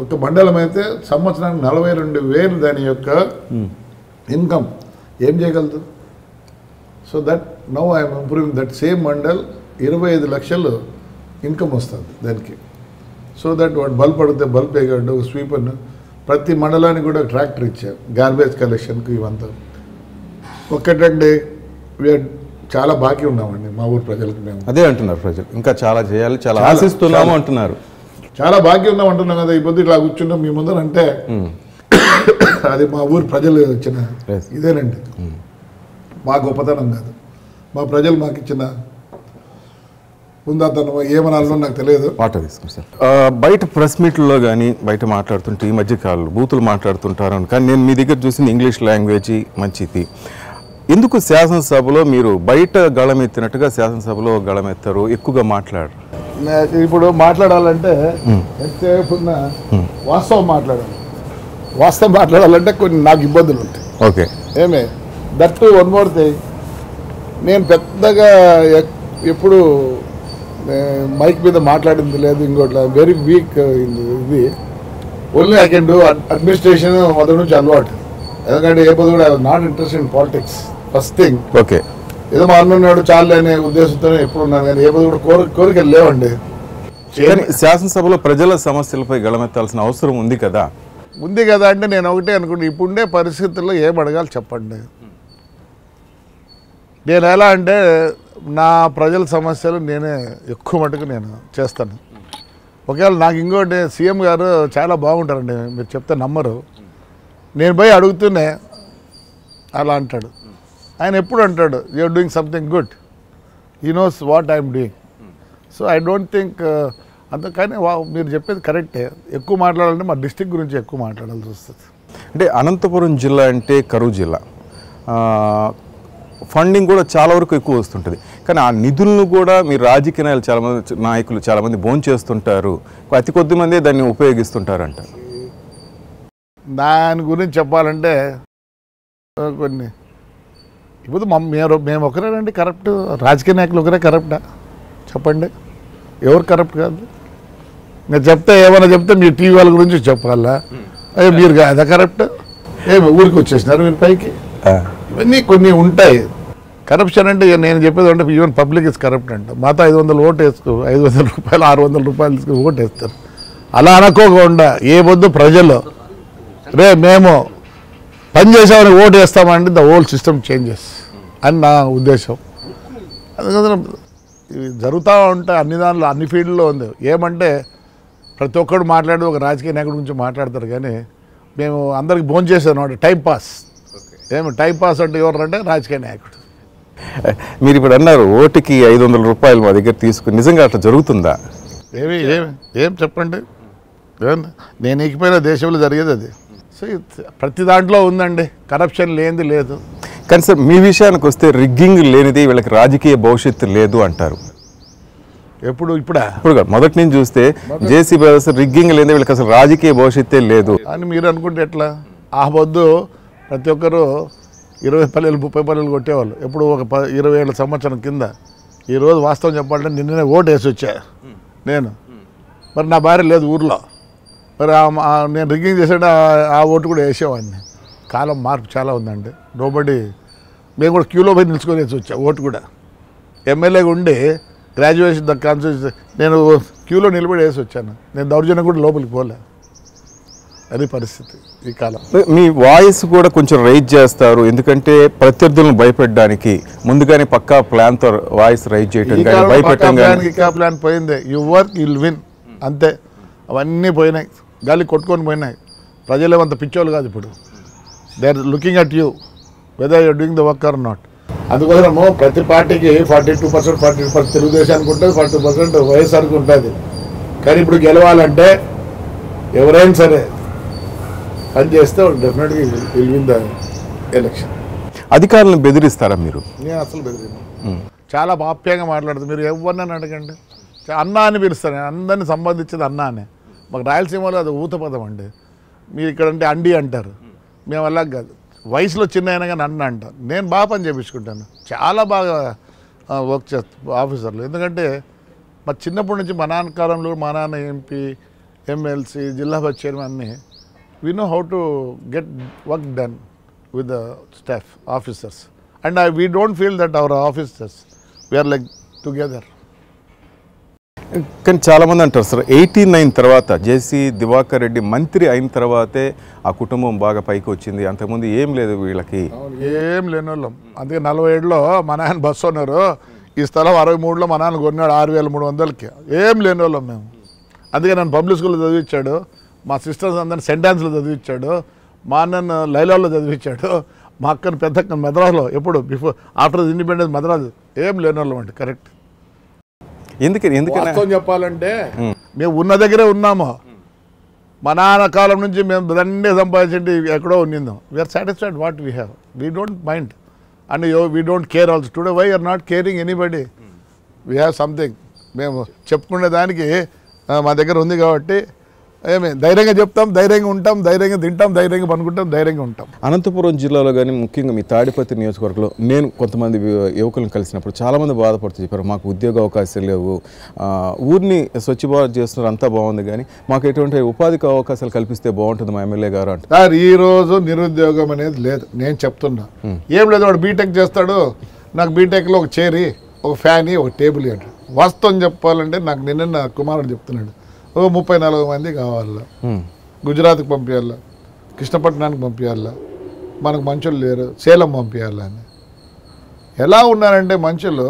ఒక మండలం అయితే సంవత్సరానికి 42,000 దాని యొక్క ఇన్కమ్ ఏం చేయగలదు? So that now I'm improving that same mandal 25 లక్షలు ఇన్కమ్ వస్తుంది దానికి. సో దట్ వాడు బల్బ్ పడితే బల్బ్ వేయగలడు, స్వీపర్ను. ప్రతి మండలానికి కూడా ట్రాక్టర్ ఇచ్చారు గార్బేజ్ కలెక్షన్కి. ఇవంతా ఒక్కటండి చాలా బాకీ ఉన్నామండి మా ఊరు ప్రజలకు. మేము అదే అంటున్నారు ప్రజలు, ఇంకా చాలా చేయాలి, చాలా ఆశిస్తున్నాము అంటున్నారు. చాలా భాగ్యం ఉన్నాం అంటున్నాం కదా. ఈ పొద్దు ఇట్లా కూర్చున్నాం మీ ముందర అంటే అది మా ఊరు ప్రజలు ఇచ్చిన ఇదేనండి. మా గొప్పతనం కాదు, మా ప్రజలు మాకు ఇచ్చిన ఉందాతనం. ఏమనాలో నాకు తెలియదు. వాటర్ తీసుకుని సార్ బయట ప్రెస్ మీట్లో కానీ బయట మాట్లాడుతుంటే ఈ మధ్య కాళ్ళు బూతులు మాట్లాడుతుంటారు. కానీ నేను మీ దగ్గర చూసింది ఇంగ్లీష్ లాంగ్వేజ్ మంచిది. ఎందుకు శాసనసభలో మీరు బయట గళమెత్తినట్టుగా శాసనసభలో గళమెత్తారు, ఎక్కువగా మాట్లాడరు? ఇప్పుడు మాట్లాడాలంటే ఎంతసేపు వాస్తవం మాట్లాడాలి. వాస్తవం మాట్లాడాలంటే కొన్ని నాకు ఇబ్బందులు ఉంటాయి. ఓకే, ఏమే దట్టు వన్ మోర్ థింగ్, నేను పెద్దగా ఎప్పుడు మైక్ మీద మాట్లాడింది లేదు. ఇంకోట్లా వెరీ వీక్ ఇది. Only I can do administration మొదటి నుంచి అలవాటు. ఎందుకంటే ఏ పొద్దు కూడా not interest in politics first thing. Okay, ఏదో మా అన్నున్నాడు చాలు అనే ఉద్దేశంతోనే ఎప్పుడు ఉన్నాను. కానీ ఏ పొద్దు కూడా కోరికలు లేవండి. శాసనసభలో ప్రజల సమస్యలపై గళమెత్తాల్సిన అవసరం ఉంది కదా. ఉంది కదా అంటే నేను ఒకటే అనుకుంటే ఇప్పుడుండే పరిస్థితుల్లో ఏం అడగాలి చెప్పండి. నేను ఎలా అంటే నా ప్రజల సమస్యలు నేనే ఎక్కువ మటుకు నేను చేస్తాను. ఒకవేళ నాకు ఇంకోటి సీఎం గారు చాలా బాగుంటారండి, మీరు చెప్తే నమ్మరు. నేను పోయి అడుగుతూనే అలా అంటాడు. ఆయన ఎప్పుడు అంటాడు you're doing something good, he knows what I'm doing. So I don't think అంత. కానీ మీరు చెప్పేది కరెక్టే. ఎక్కువ మాట్లాడాలంటే మా డిస్టిక్ గురించి ఎక్కువ మాట్లాడాల్సి వస్తుంది. అంటే అనంతపురం జిల్లా అంటే కరువు జిల్లా, ఫండింగ్ కూడా చాలా వరకు ఎక్కువ వస్తుంటుంది. కానీ ఆ నిధులను కూడా మీరు రాజకీయ నాయకులు చాలామంది భోంచేస్తుంటారు, అతి కొద్ది మందే దాన్ని ఉపయోగిస్తుంటారంట. దాని గురించి చెప్పాలంటే కొన్ని ఇప్పుడు మేము ఒకరేనండి కరప్ట్? రాజకీయ నాయకులు ఒకరే కరప్టా చెప్పండి? ఎవరు కరప్ట్ కాదు? నేను చెప్తే ఏమైనా చెప్తే మీరు టీవీ వాళ్ళ గురించి చెప్పాలా? అయ్యో మీరు కాదా కరప్ట్? ఏమి ఊరికి వచ్చేసినారు మీరు పైకి? ఇవన్నీ కొన్ని ఉంటాయి. కరప్షన్ అంటే నేను చెప్పేది అంటే ఈవెన్ పబ్లిక్ ఇస్ కరప్ట్ అంట. మాతో 500 ఓటు వేసుకో, 500 రూపాయలు 600 రూపాయలు తీసుకుని ఓటు వేస్తారు. అలా అనుకోకుండా ఏ పొద్దు ప్రజలు మేము పని చేసామని ఓటు వేస్తామంటే ద హోల్ సిస్టమ్ చేంజెస్ అని నా ఉద్దేశం. అందుకని ఇవి జరుగుతూ ఉంటాయి అన్ని దానిలో, అన్ని ఫీల్డ్లో ఉంది. ఏమంటే ప్రతి ఒక్కడు మాట్లాడు ఒక రాజకీయ నాయకుడి గురించి మాట్లాడతారు, కానీ మేము అందరికి భోజనం చేసాను అంటే టైం పాస్. ఏమి టైం పాస్ అంటే ఎవరంటే రాజకీయ నాయకుడు. మీరు ఇప్పుడు అన్నారు ఓటుకి 500 రూపాయలు మా దగ్గర తీసుకుని, నిజంగా అట్లా జరుగుతుందా? ఏం చెప్పండి, నేను ఎక్కిపోయిన దేశంలో జరిగేది అది. సో ప్రతి దాంట్లో ఉందండి, కరప్షన్ లేనిది లేదు. కానీ సార్ మీ విషయానికి వస్తే రిగ్గింగ్ లేనిది వీళ్ళకి రాజకీయ భవిష్యత్తు లేదు అంటారు. ఇప్పుడు మొదటి నుంచి చూస్తే జేసీ బ్రదర్స్ రిగ్గింగ్ లేనిది వీళ్ళకి అసలు రాజకీయ భవిష్యత్తే లేదు అని మీరు అనుకుంటే ఎట్లా? ఆ పొద్దు ప్రతి ఒక్కరు 20 పల్లెలు 30 పల్లెలు కొట్టేవాళ్ళు ఎప్పుడు ఒక 20 సంవత్సరం కింద. ఈరోజు వాస్తవం చెప్పాలంటే నిన్ననే ఓటు వేసి వచ్చా నేను. మరి నా భార్య లేదు ఊర్లో, మరి నేను రిగ్గింగ్ చేసాడు ఆ ఓటు కూడా వేసేవాడిని. కాలం మార్పు చాలా ఉందండి. నోబడి మేము కూడా క్యూలో పోయి నిలుచుకొని వేసి వచ్చా ఓటు కూడా. ఎమ్మెల్యేగా ఉండి గ్రాడ్యుయేషన్ కాన్స్టిట్యూషన్ నేను క్యూలో నిలబడి వేసి వచ్చాను. నేను దౌర్జన్యం కూడా లోపలికి పోలే. అది పరిస్థితి ఈ కాలం. మీ వాయిస్ కూడా కొంచెం రైజ్ చేస్తారు, ఎందుకంటే ప్రత్యర్థులను భయపెట్టడానికి ముందుగానే పక్కా ప్లాన్తో వాయిస్ రైజ్ చేయడం కానీ భయపెట్టడం ప్లాన్ పోయింది. యు వర్క్ విల్ విన్ అంతే. అవన్నీ పోయినాయి, గాలి కొట్టుకొని పోయినాయి. ప్రజలు అంత పిచ్చోళ్ళు కాదు ఇప్పుడు. They are looking at you whether you're doing the work or not. అందుకోసము ప్రతి పార్టీకి 42%, 40% తెలుగుదేశానికి ఉంటుంది, 40% వైఎస్ఆర్కి ఉంటుంది. కానీ ఇప్పుడు గెలవాలంటే ఎవరైనా సరే పని చేస్తే డెఫినెట్గా విల్ విన్ ద ఎలక్షన్. అధికారులను బెదిరిస్తారా మీరు? నేను అసలు బెదిరిను. చాలా ఆప్యాయంగా మాట్లాడుతుంది. మీరు ఎవరినైనా అడగండి, అన్న అని పిలుస్తాను. అందరినీ సంబంధించేది అన్న అని. మాకు రాయలసీమలో అది ఊత పదం అండి. మీరు ఇక్కడ అంటే అండి అంటారు, మేము అలా కాదు. వయసులో చిన్న అయినా కానీ అన్న అంటారు. నేను బాగా పని చేయించుకుంటాను, చాలా బాగా వర్క్ చేస్తాను ఆఫీసర్లు. ఎందుకంటే మా చిన్నప్పటి నుంచి మా నాన్న కాలంలో మా నాన్న ఎంపీ, ఎమ్మెల్సీ, జిల్లా పరిషత్ చైర్మన్ అన్నీ we know how to get work done with the staff officers, and we don't feel that our officers, we are like together. కానీ చాలామంది అంటారు సార్ 89 తర్వాత జేసీ దివాకర్ రెడ్డి మంత్రి అయిన తర్వాతే ఆ కుటుంబం బాగా పైకి వచ్చింది, అంతకుముందు ఏం లేదు వీళ్ళకి. ఏం లేని వాళ్ళం. అందుకే 47లో మా నాన్న బస్సు ఉన్నారు, ఈ స్థలం 63లో మా నాన్న కొన్నాడు 6300కి. ఏం లేని వాళ్ళం మేము. అందుకే నన్ను పబ్లిక్ స్కూల్లో చదివించాడు, మా సిస్టర్స్ అందరిని సెంట్ డాన్స్లో చదివించాడు, మా అన్నను లైలాలో చదివించాడు, మా అక్కను పెద్ద అక్కను మద్రాసులో. ఎప్పుడు బిఫోర్ ఆఫ్టర్ ఇండిపెండెన్స్ మద్రాసు. ఏం లేని వాళ్ళం అండి. కరెక్ట్. ఎందుకని చెప్పాలంటే మేము ఉన్న దగ్గరే ఉన్నాము. మా నాన్న కాలం నుంచి మేము దండే సంపాదించండి ఎక్కడో ఉన్నిందాం. We are satisfied what we have, we don't mind and we don't care also. Today why are not caring anybody, we have something. మేము చెప్పుకునే దానికి మా దగ్గర ఉంది కాబట్టి ఏమి ధైర్యంగా చెప్తాం, ధైర్యంగా ఉంటాం, ధైర్యంగా తింటాం, ధైర్యంగా పనుకుంటాం, ధైర్యంగా ఉంటాం. అనంతపురం జిల్లాలో కానీ ముఖ్యంగా మీ తాడిపత్రి నియోజకవర్గంలో నేను కొంతమంది యువకులను కలిసినప్పుడు చాలామంది బాధపడుతూ చెప్పారు, మాకు ఉద్యోగ అవకాశాలు లేవు, ఊరిని స్వచ్ఛ భారత్ చేస్తున్నారు, అంతా బాగుంది, కానీ మాకు ఎటువంటి ఉపాధి అవకాశాలు కల్పిస్తే బాగుంటుంది మా ఎమ్మెల్యే గారు అంటే. సార్ ఈరోజు నిరుద్యోగం అనేది లేదు, నేను చెప్తున్నా. ఏం లేదు, వాడు బీటెక్ చేస్తాడు, నాకు బీటెక్లో ఒక చేరి, ఒక ఫ్యాన్, ఒక టేబుల్ అంటాడు. వాస్తవం చెప్పాలంటే నాకు నిన్న నా కుమారుడు చెప్తున్నాడు, 30-40 మంది కావాలా, గుజరాత్కి పంపించాలా, కృష్ణపట్నానికి పంపించాలా, మనకు మనుషులు లేరు, సేలం పంపించాలని. ఎలా ఉన్నారంటే మనుషులు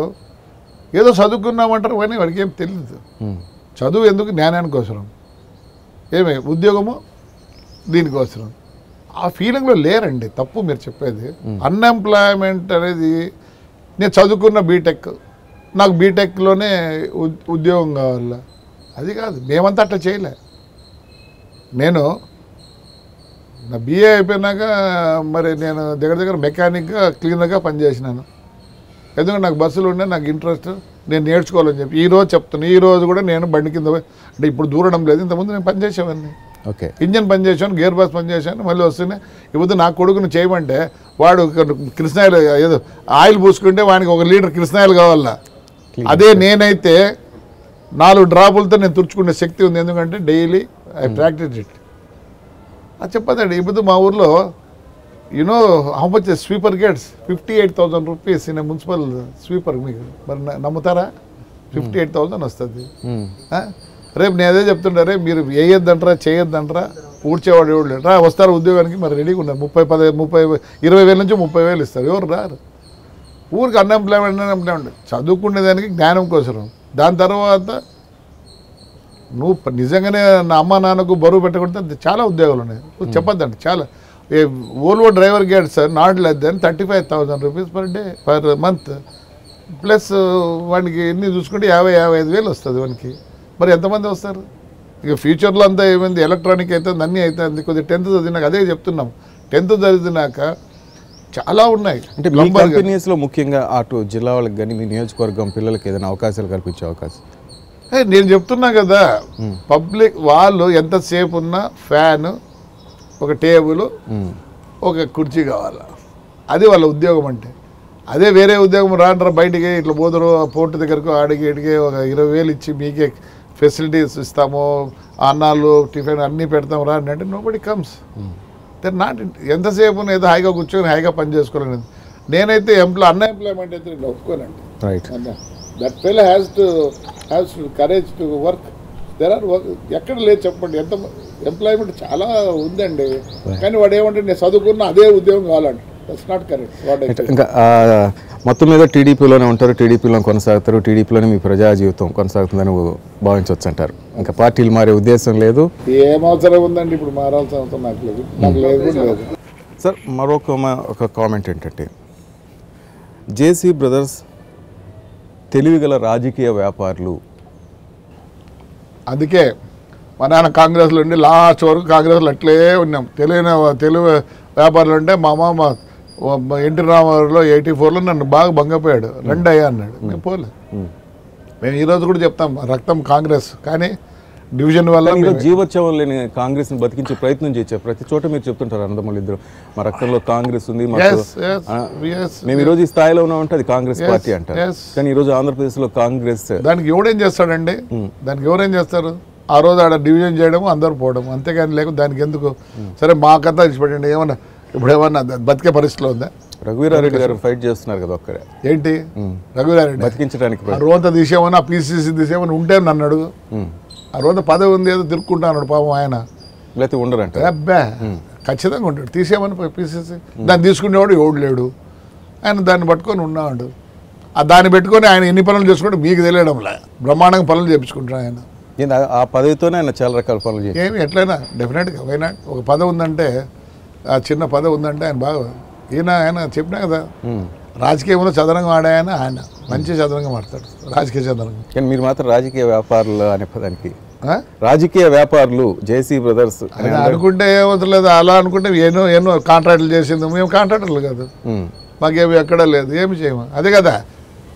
ఏదో చదువుకున్నామంటారు కానీ వాడికి ఏం తెలియదు. చదువు ఎందుకు? జ్ఞానానికి అవసరం. ఏమే ఉద్యోగము దీనికోసరం. ఆ ఫీలింగ్లో లేరండి. తప్పు మీరు చెప్పేది. అన్ఎంప్లాయ్మెంట్ అనేది, నేను చదువుకున్న బీటెక్, నాకు బీటెక్లోనే ఉద్యోగం కావాలా, అది కాదు. మేమంతా అట్లా చేయలే. నేను నా బిఏ అయిపోయినాక మరి నేను దగ్గర మెకానిక్గా క్లీనర్గా పనిచేసినాను. ఎందుకంటే నాకు బస్సులు ఉండే, నాకు ఇంట్రెస్ట్, నేను నేర్చుకోవాలని చెప్పి ఈరోజు చెప్తాను. ఈరోజు కూడా నేను బండి కింద అంటే ఇప్పుడు దూరడం లేదు, ఇంతకుముందు నేను పనిచేసేవాడిని. ఓకే, ఇంజన్ పనిచేసాను, గేర్ బాక్స్ పనిచేసాను, మళ్ళీ వస్తున్నాయి. ఇప్పుడు నా కొడుకుని చేయమంటే వాడు కృష్ణాయిల్ ఏదో ఆయిల్ పూసుకుంటే వానికి 1 లీటర్ కృష్ణాయిల్ కావాలా. అదే నేనైతే 4 డ్రాపులతో నేను తుడుచుకునే శక్తి ఉంది. ఎందుకంటే డైలీ ఐ ప్రాక్టీస్ ఇట్. అది చెప్పదండి. ఇప్పుడు మా ఊర్లో you know how much sweeper gets 58,000 rupees in municipal sweeper. మీకు మరి నమ్ముతారా? 58,000 వస్తుంది. రేపు నేను అదే చెప్తుంటా, రేపు మీరు వేయొద్దంటారా, చేయొద్దంటారా, ఊడ్చేవాడు ఎవరు లేరా, వస్తారు ఉద్యోగానికి, మరి రెడీగా ఉన్నారు. 20,000 నుంచి 30,000 ఇస్తారు. ఎవరు రారు. ఊరికి అన్ఎంప్లాయ్మెంట్ చదువుకునేదానికి జ్ఞానం కోసం. దాని తర్వాత నువ్వు నిజంగానే నా అమ్మ నాన్నకు బరువు పెట్టకుండా చాలా ఉద్యోగాలు ఉన్నాయి. నువ్వు చెప్పొద్దండి. చాలా Volvo driver gate sir not less than 35,000 rupees per day per month, plus వాడికి ఎన్ని చూసుకుంటే 50-55,000 వస్తుంది వానికి. మరి ఎంతమంది వస్తారు? ఇక ఫ్యూచర్లో అంతా ఏమైంది, ఎలక్ట్రానిక్ అవుతుంది, అన్నీ అవుతుంది. కొద్దిగా 10th చదివినాక అదే చెప్తున్నాం, 10th చదివినాక చాలా ఉన్నాయి. అంటే మీ కంపెనీస్లో ముఖ్యంగా అటు జిల్లా వాళ్ళకి కానీ మీ నియోజకవర్గం పిల్లలకి ఏదైనా అవకాశాలు కల్పించే అవకాశం? నేను చెప్తున్నా కదా, పబ్లిక్ వాళ్ళు ఎంతసేపు ఉన్నా ఫ్యాన్, ఒక టేబుల్, ఒక కుర్చీ కావాలా, అది వాళ్ళ ఉద్యోగం. అంటే అదే వేరే ఉద్యోగం రాంటారా బయటికి ఇట్లా పోదురు పోర్టు దగ్గరకు ఆడికి ఇడికి ఒక 20,000 ఇచ్చి మీకే ఫెసిలిటీస్ ఇస్తాము, అన్నాలు టిఫిన్ అన్నీ పెడతాము రా అంటే నోబడి కమ్స్. దర్ నాట్ ఎంతసేపు ఏదో హాయిగా కూర్చొని హాయిగా పని చేసుకోలేను. నేనైతే అన్ఎంప్లాయ్మెంట్ అయితే నేను ఒప్పుకోనండి. Right. That fellow has to courage to work. There are ఎక్కడ లేదు చెప్పండి, ఎంత ఎంప్లాయ్మెంట్ చాలా ఉందండి. కానీ వాడు ఏమంటే నేను చదువుకున్న అదే ఉద్యోగం కావాలండి. That's not correct. ఇంకా మొత్తం మీద టీడీపీలోనే ఉంటారు, టీడీపీలో కొనసాగుతారు, టీడీపీలోనే మీ ప్రజా జీవితం కొనసాగుతుందని భావించవచ్చు అంటారు. ఇంకా పార్టీలు మారే ఉద్దేశం లేదు. ఏం అవసరం ఉందండి ఇప్పుడు మారాల్సిన అవసరం నాకు లేదు, నాకు లేదు. సార్ ఒక కామెంట్ ఏంటంటే, జేసీ బ్రదర్స్ తెలివిగల రాజకీయ వ్యాపారులు. అందుకే మా నాన్న కాంగ్రెస్లో ఉండి లాస్ట్ వరకు కాంగ్రెస్లో అట్లే ఉన్నాం. తెలుగు వ్యాపారులు అంటే మా మామ ఎన్టీ రామారావులో 84లో నన్ను బాగా భంగపోయాడు, రండి అయ్యా అన్నాడు. మేము పోలే. మేము ఈరోజు కూడా చెప్తాం రక్తం కాంగ్రెస్, కానీ డివిజన్ వల్ల జీవోత్సవం లేని కాంగ్రెస్ని బతికించే ప్రయత్నం చేశారు. ప్రతి చోట మీరు చెప్తుంటారు అన్నదమ్ములు ఇద్దరు, మా రక్తంలో కాంగ్రెస్ ఉంది, మేము ఈరోజు ఈ స్థాయిలో ఉన్నామంటే అది కాంగ్రెస్ పార్టీ అంటారు. కానీ ఈరోజు ఆంధ్రప్రదేశ్లో కాంగ్రెస్ దానికి ఎవడేం చేస్తాడండి? దానికి ఎవరేం చేస్తారు? ఆ రోజు ఆడ డివిజన్ చేయడము, అందరూ పోవడం, అంతేగాని లేకపోతే దానికి ఎందుకు? సరే మాకంతా ఇచ్చిపెట్టండి. ఏమన్నా ఇప్పుడు ఏమన్నా బతికే పరిస్థితిలో ఉందా? రఘువీరారెడ్డి గారు ఫైట్ చేస్తున్నారు కదా ఒక్కడే. ఏంటి రఘువీరారెడ్డి బతికించడానికి? ఆ రోజంతా తీసేమని, ఆ పీసీసీ తీసేమని ఉంటే నన్ను అడుగు. ఆ రోజు పదవి ఉంది ఏదో తిరుక్కుంటాడు పాపం ఆయన. లేకపోతే ఉండరంట. అబ్బా ఖచ్చితంగా ఉంటాడు. తీసేమని పీసీసీ దాన్ని తీసుకునేవాడు ఎవడు లేడు. ఆయన దాన్ని పట్టుకొని ఉన్నాడు. ఆ దాన్ని పెట్టుకొని ఆయన ఎన్ని పనులు చేసుకుంటే మీకు తెలియడంలే, బ్రహ్మాండంగా పనులు చేయించుకుంటాడు ఆయన. ఆ పదవితోనే ఆయన చాలా రకాల పనులు చేయాలి. ఏమి ఎట్లయినా డెఫినెట్గా వైనాట్ ఒక పదవి ఉందంటే, ఆ చిన్న పదవి ఉందంటే ఆయన బాగా ఆయన చెప్పినా కదా, రాజకీయంలో చదరంగం ఆడాయన ఆయన మంచి చదరంగం ఆడతాడు, రాజకీయ చదరంగం. కానీ మీరు మాత్రం రాజకీయ వ్యాపారులు అనే పదానికి రాజకీయ వ్యాపారులు జేసీ బ్రదర్స్ అనుకుంటే ఏమవుతుంది లేదు. అలా అనుకుంటే ఎన్నో కాంట్రాక్టులు చేసింది. మేము కాంట్రాక్టర్లు కాదు, మాకేమి ఎక్కడా లేదు, ఏమి చేయము. అదే కదా,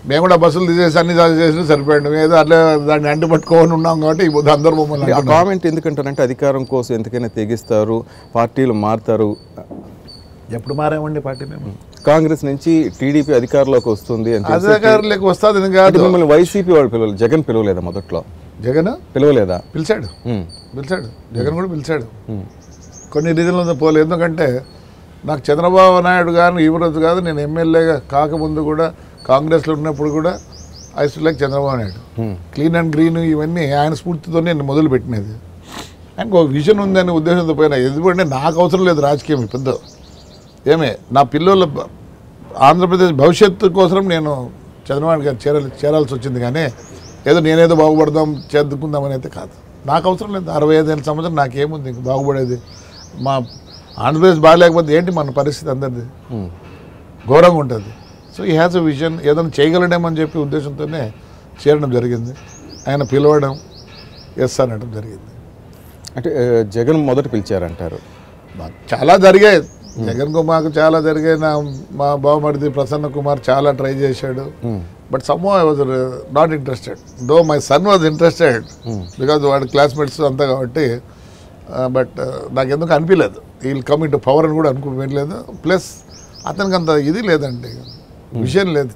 మేము కూడా బస్సులు తీసేసి అన్ని చేసి సరిపోయాడు. ఏదో అట్లా దాన్ని అంటి పట్టుకోని ఉన్నాం కాబట్టి ఇప్పుడు అందరూ మమ్మల్ని కామెంట్ ఎందుకంటారంటే అధికారం కోసం ఎందుకైనా తెగిస్తారు, పార్టీలు మారుతారు. ఎప్పుడు మారామండి పార్టీ? మేము కాంగ్రెస్ నుంచి టీడీపీ అధికారంలోకి వస్తుంది, అధికారులకు వస్తుంది కాదు. మిమ్మల్ని వైసీపీ వాళ్ళు పిలవలేదు, జగన్ పిలవలేదా మొదట్లో? జగన్ పిలవలేదా? పిలిచాడు జగన్ కూడా పిలిచాడు. కొన్ని రీజన్లు పోలేదు. ఎందుకంటే నాకు చంద్రబాబు నాయుడు గారిని ఈరోజు కాదు, నేను ఎమ్మెల్యేగా కాకముందు కూడా కాంగ్రెస్లో ఉన్నప్పుడు కూడా I used like Chandrababu Naidu. Clean and green ఇవన్నీ ఆయన స్ఫూర్తితోనే నేను మొదలుపెట్టినది. ఆయనకు ఒక విజన్ ఉందనే ఉద్దేశంతో పోయినా. ఎందుకంటే నాకు అవసరం లేదు రాజకీయం పెద్ద. ఏమే నా పిల్లల ఆంధ్రప్రదేశ్ భవిష్యత్తు కోసం నేను చంద్రబాబు గారు చేరాల్సి వచ్చింది. కానీ ఏదో నేనేదో బాగుపడదాం చేద్దుకుందామని అయితే కాదు, నాకు అవసరం లేదు. 65 సంవత్సరం నాకేముంది ఇంక బాగుపడేది? మా ఆంధ్రప్రదేశ్ బాగాలేకపోతే ఏంటి మన పరిస్థితి? అందరిది ఘోరంగా ఉంటుంది. సో ఈ హ్యాస్ ఎ విజన్, ఏదైనా చేయగలడేమని చెప్పి ఉద్దేశంతోనే చేరడం జరిగింది. ఆయన పిలవడం ఎస్ అనడం జరిగింది. అంటే జగన్ మొదట పిలిచారంటారు? చాలా జరిగాయి జగన్కు, మాకు చాలా జరిగాయి. మా బావమరిది ప్రసన్న కుమార్ చాలా ట్రై చేశాడు. But somehow I was not interested. Though my son was interested because వాడి క్లాస్మేట్స్ అంతా కాబట్టి. బట్ నాకు ఎందుకు అనిపించలేదు వీళ్ళు కమ్ ఇంటూ పవర్ అని కూడా అనుకోలేదు. ప్లస్ అతనికి అంత ఇది లేదండి, విజన్ లేదు.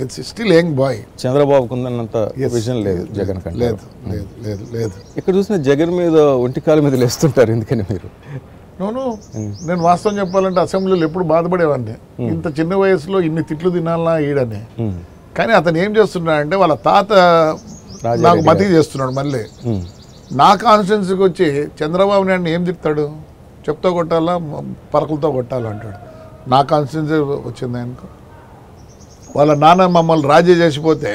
It's still young boy. చంద్రబాబుకు ఉందన్నంత విజన్ లేదు జగన్ కంటే. లేదు లేదు లేదు లేదు. ఇక్కడ చూసిన జగన్ మీద ఒంటికాల మీద లేస్తుంటారు ఎందుకని మీరు? నేను వాస్తవం చెప్పాలంటే అసెంబ్లీలో ఎప్పుడు బాధపడేవాడిని, ఇంత చిన్న వయసులో ఇన్ని తిట్లు తినాలన్నా ఈడని. కానీ అతను ఏం చేస్తున్నాడంటే వాళ్ళ తాత నాకు మతి చేస్తున్నాడు. మళ్ళీ నా కాన్స్టిట్యున్సీకి వచ్చి చంద్రబాబు నాయుడు ఏం తిడతాడు? చెప్తో కొట్టాలా పరకలతో కొట్టాలా అంటాడు. నా కాన్స్టిట్యున్సీ వచ్చింది ఆయనకు. వాళ్ళ నాన్న మమ్మల్ని రాజీ చేసిపోతే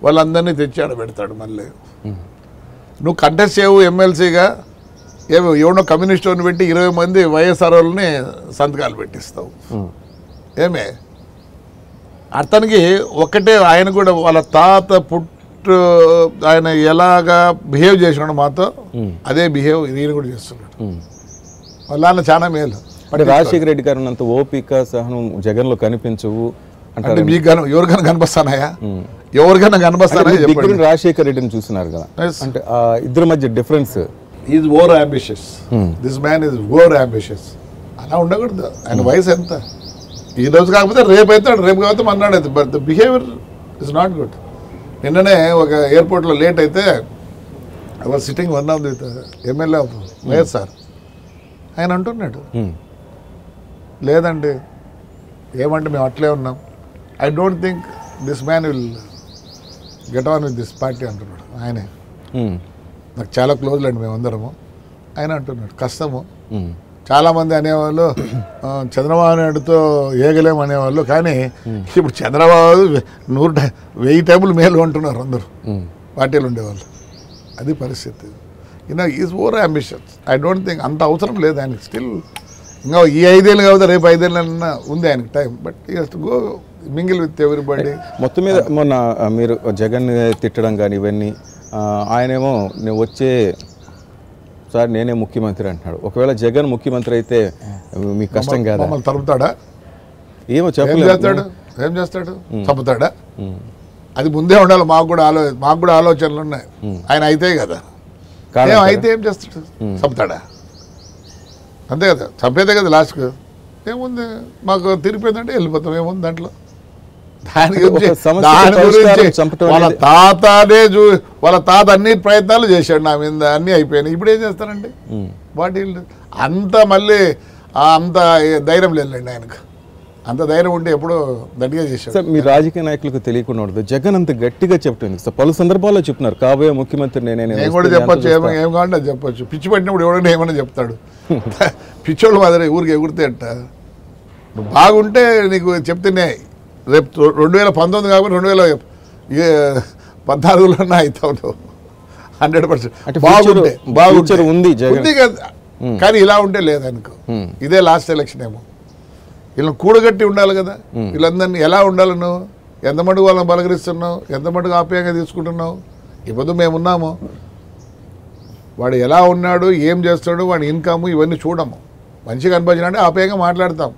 వాళ్ళందరినీ తెచ్చి ఆడ పెడతాడు. మళ్ళీ నువ్వు కంటెస్ట్ చేయవు ఎమ్మెల్సీగా, ఎవడో కమ్యూనిస్ట్ వాడిని పెట్టి 20 మంది వైఎస్ఆర్ వాళ్ళని సంతకాలు పెట్టిస్తావు. ఏమే అతనికి ఒకటే, ఆయన కూడా వాళ్ళ తాత ఆయన ఎలాగా బిహేవ్ చేసినాడు మాతో అదే బిహేవ్ ఈయన కూడా చేస్తున్నాడు. వాళ్ళ చాలా మేలు. అంటే రాజశేఖర రెడ్డి గారు అంత ఓపిక సహనం జగన్లో కనిపించవు అంటే మీకు ఎవరికైనా కనిపిస్తానాయా? ఎవరికైనా కనిపిస్తానా? రాజశేఖర రెడ్డిని చూస్తున్నారు కదా, అంటే ఇద్దరి మధ్య difference. Is over ambitious, this man is over ambitious. అలా ఉండకూడదు. ఆయన వయసు ఎంత? ఈ రోజు కాకపోతే రేపు అవుతాడు, రేపు కాకపోతే మన్నాడు అవుతుంది. But the behaviour is not good. నిన్ననే ఒక ఎయిర్పోర్ట్లో లేట్ అయితే I was sitting one of the MLA of YSR. ఆయన అంటున్నాడు, లేదండి ఏమంటే మేము అట్లే ఉన్నాం, I don't think this man will get on with this party అంటున్నాడు. ఆయనే నాకు చాలా క్లోజ్ అండి మేమందరము. ఆయన అంటున్నాడు కష్టము. చాలామంది అనేవాళ్ళు చంద్రబాబు నాయుడుతో ఏగలేము అనేవాళ్ళు, కానీ ఇప్పుడు చంద్రబాబు 1000 టైములు మేలు అంటున్నారు అందరూ పార్టీలు ఉండేవాళ్ళు. అది పరిస్థితి. Is over ambitions. I don't think అంత అవసరం లేదు ఆయనకి. స్టిల్ ఇంకా ఈ 5 ఏళ్ళు కాకపోతే రేపు 5 ఏళ్ళన్నా ఉంది ఆయనకి time. But he has to go mingle with everybody. మొత్తం మీద మొన్న మీరు జగన్ తిట్టడం కానీ ఇవన్నీ, ఆయనేమో నేను వచ్చే సార్ నేనే ముఖ్యమంత్రి అంటున్నాడు. ఒకవేళ జగన్ ముఖ్యమంత్రి అయితే మీకు కష్టం కాదా? మమ్మల్ని తరుపుతాడా? ఏమో చెప్పలేదు. ఏం చేస్తాడు? చంపుతాడా? అది ముందే ఉండాలి. మాకు కూడా ఆలోచనలు ఉన్నాయి. ఆయన అయితే కదా, అయితే ఏం చేస్తాడు? చంపుతాడా? అంతే కదా, చంపేదే కదా లాస్ట్కు. ఏముంది, మాకు తిరిగిపోయిందంటే వెళ్ళిపోతాం. ఏముంది దాంట్లో? దాని గురించి వాళ్ళ తాత అన్ని ప్రయత్నాలు చేశాడు నా మీద, అన్నీ అయిపోయినాయి. ఇప్పుడు ఏం చేస్తారండి? వాటి అంత మళ్ళీ అంత ధైర్యం లేదండి ఆయనకు. అంత ధైర్యం ఉంటే ఎప్పుడో గట్టిగా చేశాడు. సార్, మీ రాజకీయ నాయకులకు తెలియకుండా ఉండదు, జగన్ అంత గట్టిగా చెప్తుంది సార్. పలు సందర్భాల్లో చెప్తున్నారు కాబోయే ముఖ్యమంత్రి నేను కూడా చెప్పొచ్చు. ఏం కావాలంటే అది చెప్పొచ్చు. పిచ్చి పట్టినప్పుడు ఎవడైనా ఏమైనా చెప్తాడు. పిచ్చోళ్ళు మాదిరి ఊరికి ఎగురితే అంట. నువ్వు బాగుంటే నీకు చెప్తేనే రేపు 2019 కాబట్టి 2014 అవుతావు 100%. బాగుంటే ఉంది కదా, కానీ ఇలా ఉంటే లేదనుకో. ఇదే లాస్ట్ ఎలక్షన్ ఏమో. వీళ్ళని కూడగట్టి ఉండాలి కదా. వీళ్ళందరినీ ఎలా ఉండాలి? నువ్వు ఎంత మటుకు వాళ్ళని బలకరిస్తున్నావు, ఎంత మటుకు ఆప్యాయంగా తీసుకుంటున్నావు? ఇప్పుడు మేమున్నాము, వాడు ఎలా ఉన్నాడు, ఏం చేస్తాడు, వాడి ఇన్కమ్ ఇవన్నీ చూడము. మంచిగా అనిపించినట్టే ఆప్యాయంగా మాట్లాడతాం.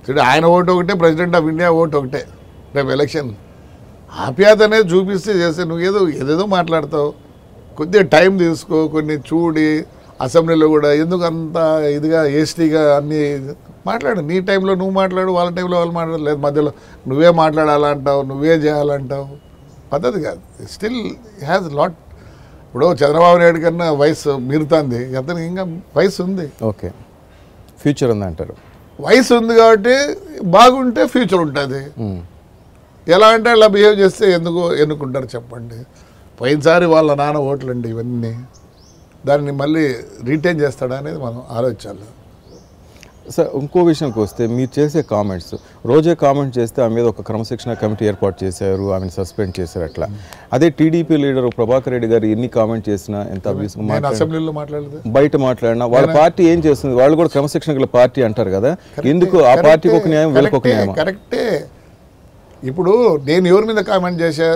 చూడు, ఆయన ఓటు ఒకటే, ప్రెసిడెంట్ ఆఫ్ ఇండియా ఓటు ఒకటే. రేపు ఎలక్షన్ ఆప్యాయత అనేది చూపిస్తే చేస్తే నువ్వు ఏదేదో మాట్లాడతావు. కొద్దిగా టైం తీసుకో, కొన్ని చూడి. అసెంబ్లీలో కూడా ఎందుకు అంత ఇదిగా ఏస్టీగా అన్నీ మాట్లాడు. నీ టైంలో నువ్వు మాట్లాడు, వాళ్ళ టైంలో వాళ్ళు మాట్లాడు. లేదు మధ్యలో నువ్వే మాట్లాడాలంటావు, నువ్వే చేయాలంటావు. పద్ధతి కాదు. Still has lot. ఇప్పుడు చంద్రబాబు నాయుడు కన్నా వయసు మీరుతుంది, అతనికి ఇంకా వయసు ఉంది. ఓకే, ఫ్యూచర్ ఉంది అంటారు. వయసు ఉంది కాబట్టి బాగుంటే ఫ్యూచర్ ఉంటుంది. ఎలా అంటే అలా బిహేవ్ చేస్తే ఎందుకు ఎన్నుకుంటారు చెప్పండి? పోయినసారి వాళ్ళ నాన్న ఓట్లండి ఇవన్నీ. దాన్ని మళ్ళీ రీటైన్ చేస్తాడా అనేది మనం ఆలోచించాలి. సార్, ఇంకో విషయానికి వస్తే మీరు చేసే కామెంట్స్, రోజే కామెంట్ చేస్తే ఆమె మీద ఒక క్రమశిక్షణ కమిటీ ఏర్పాటు చేశారు, ఆమెను సస్పెండ్ చేశారు. అట్లా అదే టీడీపీ లీడర్ ప్రభాకర్ రెడ్డి గారు ఎన్ని కామెంట్ చేసినా, ఎంత అసెంబ్లీలో మాట్లాడలేదు, బయట మాట్లాడినా, వాళ్ళ పార్టీ ఏం చేస్తుంది? వాళ్ళు కూడా క్రమశిక్షణ గల పార్టీ అంటారు కదా, ఎందుకు ఆ పార్టీకి ఒక న్యాయం వీళ్ళకి ఒక న్యాయం? కరెక్టే. ఇప్పుడు నేను ఎవరి మీద కామెంట్ చేశా?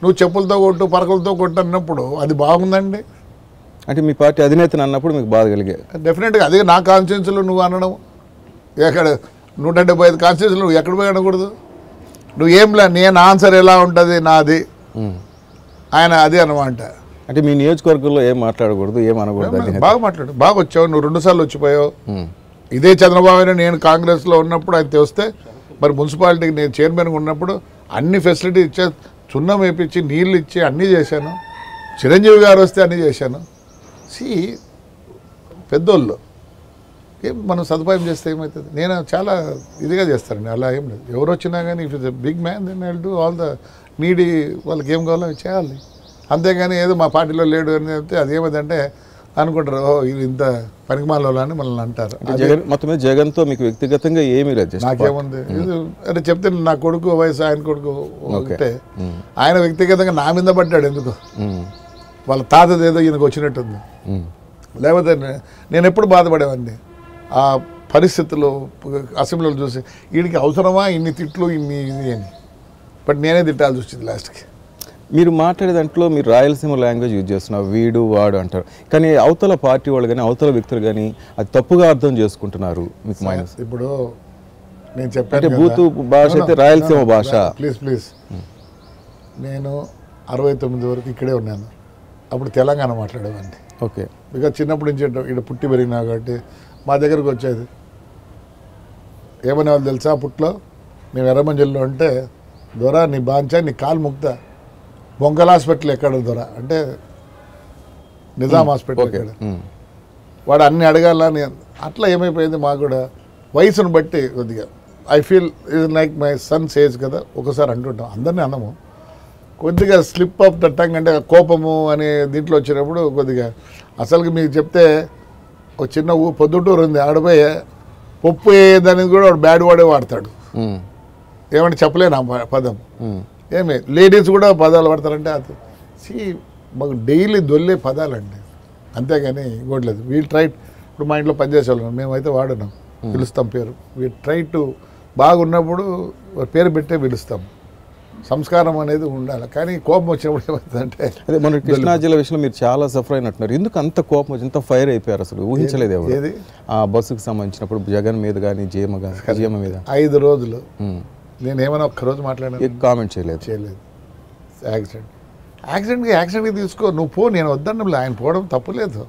నువ్వు చెప్పులతో కొట్టు, పరకలతో కొట్టు అన్నప్పుడు అది బాగుందండి. అంటే మీ పార్టీ అధినేతను అన్నప్పుడు మీకు బాధ కలిగే? డెఫినెట్గా. అదే నా కాన్స్టిట్యూన్సీలో నువ్వు అనడం, ఎక్కడ 175 కాన్స్టిట్యూన్సీలో నువ్వు ఎక్కడ పోయి అనకూడదు. నువ్వు ఏంలా నేను ఆన్సర్ ఎలా ఉంటుంది నాది, ఆయన అది అనమాట. అంటే మీ నియోజకవర్గంలో ఏం మాట్లాడకూడదు, ఏం అనకూడదు? బాగా మాట్లాడు. బాగా వచ్చావు, నువ్వు 2 సార్లు వచ్చిపోయావు. ఇదే చంద్రబాబు నేను కాంగ్రెస్లో ఉన్నప్పుడు ఆయన తెస్తే, మరి మున్సిపాలిటీకి నేను చైర్మన్గా ఉన్నప్పుడు అన్ని ఫెసిలిటీ ఇచ్చే, చున్నం వేపించి నీళ్ళు ఇచ్చి అన్నీ చేశాను. చిరంజీవి గారు వస్తే అన్నీ చేశాను. పెద్దోళ్ళు ఏం మనం సదుపాయం చేస్తే ఏమవుతుంది? నేను చాలా ఇదిగా చేస్తానండి, అలా ఏం లేదు. ఎవరు వచ్చినా కానీ if is a big man then I will do all the needy, వాళ్ళకి ఏం కావాలో చేయాలి. అంతేగాని ఏదో మా పార్టీలో లేడు అని చెప్తే అది ఏమైందంటే అనుకుంటారు, ఓ ఇది ఇంత పనికిమాలలో అని మనల్ని అంటారు. మొత్తం మీద జగన్తో మీకు వ్యక్తిగతంగా ఏమీ లేదు? నాకేముంది, అంటే చెప్తే నా కొడుకు వయసు ఆయన కొడుకు ఒకటే. ఆయన వ్యక్తిగతంగా నా మీద పడ్డాడు ఎందుకు? వాళ్ళ తాతది ఏదో ఈయనకు వచ్చినట్టుంది. లేకపోతే నేను ఎప్పుడు బాధపడేవాడిని ఆ పరిస్థితులు అసెంబ్లీలో చూసి వీడికి అవసరమా ఇన్ని తిట్లు ఇన్ని ఇది అని. బట్ నేనే తిట్టాల్సి వచ్చింది లాస్ట్కి. మీరు మాట్లాడే దాంట్లో మీరు రాయలసీమ లాంగ్వేజ్ యూజ్ చేస్తున్నారు, వీడు వాడు అంటారు, కానీ అవతల పార్టీ వాళ్ళు కానీ అవతల వ్యక్తులు కానీ అది తప్పుగా అర్థం చేసుకుంటున్నారు. మీకు మైనస్ ఇప్పుడు నేను చెప్పాను బూతు భాష అయితే రాయలసీమ భాష. ప్లీజ్ నేను 69 వరకు ఇక్కడే ఉన్నాను. అప్పుడు తెలంగాణ మాట్లాడేవాడిని. ఓకే. బికాజ్ చిన్నప్పటి నుంచి ఇక్కడ పుట్టి పెరిగినా కాబట్టి మా దగ్గరకు వచ్చేది ఏమనేవాళ్ళు తెలుసా? అప్పట్లో మేము ఎర్రమంజల్లో ఉంటే దొరా నీ బాంచా నీ కాలు ముక్తా బొంగల్ హాస్పిటల్ ఎక్కడ దొరా అంటే నిజాం హాస్పిటల్ ఎక్కడ. వాడు అన్ని అడగాలని అట్లా ఏమైపోయింది మాకు కూడా వయసును బట్టి కొద్దిగా I feel is like my son says కదా, ఒకసారి అంటుంటాం, అందరినీ అన్నము. కొద్దిగా స్లిప్ ఆఫ్ ద టంగ్ అంటే కోపము అనే దీంట్లో వచ్చినప్పుడు కొద్దిగా అసలుకి మీకు చెప్తే ఒక చిన్న పొద్దుటూరు ఉంది, ఆడపోయి పప్పు వేయదనేది కూడా వాడు బ్యాడ్ వాడే వాడతాడు. ఏమంటే చెప్పలేను ఆ పదం. ఏమి లేడీస్ కూడా పదాలు వాడతారంటే అది మాకు డైలీ దొల్లే పదాలండి, అంతేగాని ఇంకోట్లేదు. వీ ట్రై ఇప్పుడు మా ఇంట్లో పనిచేసేవాళ్ళం మేమైతే వాడినాం, పిలుస్తాం పేరు. వీ ట్రై టు బాగున్నప్పుడు పేరు పెట్టే పిలుస్తాం. సంస్కారం అనేది ఉండాలి. కానీ కోపం వచ్చినప్పుడు ఏమవుతుందంటే అదే మన కృష్ణా జిల్లా విషయంలో మీరు చాలా సఫర్ అయినట్టున్నారు. ఎందుకు అంత కోపం వచ్చి ఇంత ఫైర్ అయిపోయారు? అసలు ఊహించలేదు ఎవరు. ఏది ఆ బస్సుకు సంబంధించినప్పుడు జగన్ మీద కానీ జిఎం మీద 5 రోజులు నేను ఏమైనా ఒక్కరోజు మాట్లాడాను? కామెంట్ చేయలేదు. యాక్సిడెంట్కి తీసుకో, నువ్వు పో, నేను వద్దన్నప్పుడు ఆయన పోవడం తప్పులేదు.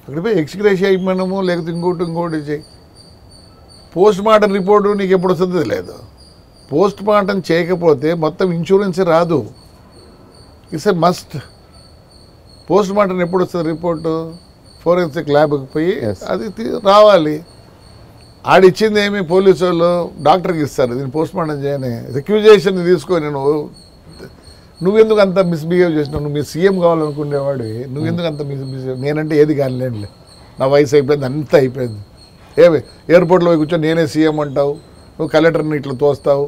అక్కడ పోయి ఎక్స్గ్రేష్ అయిపోయినాము, లేకపోతే ఇంకోటి చేయి. పోస్ట్ మార్టం రిపోర్టు నీకు ఎప్పుడు వస్తుంది లేదు. పోస్ట్ మార్టం చేయకపోతే మొత్తం ఇన్సూరెన్స్ రాదు. It's a must. Post mortem ఎప్పుడు వస్తుంది రిపోర్టు? ఫోరెన్సిక్ ల్యాబ్కి పోయి అది రావాలి. ఆడిచ్చింది ఏమి పోలీసు వాళ్ళు డాక్టర్కి ఇస్తారు, దీన్ని పోస్ట్ మార్టం చేయని రిక్యూజేషన్ తీసుకొని నువ్వెందుకు అంత మిస్బిహేవ్ చేసినావు? నువ్వు మీ సీఎం కావాలనుకునేవాడివి, నువ్వెందుకు అంత మిస్బిహేవ్? నేనంటే ఏది కానిలేనులే, నా వయసు అయిపోయింది, అంతా అయిపోయింది. ఏమి ఎయిర్పోర్ట్లో పోయి కూర్చొని నేనే సీఎం అంటావు, నువ్వు కలెక్టర్ని ఇట్లా తోస్తావు.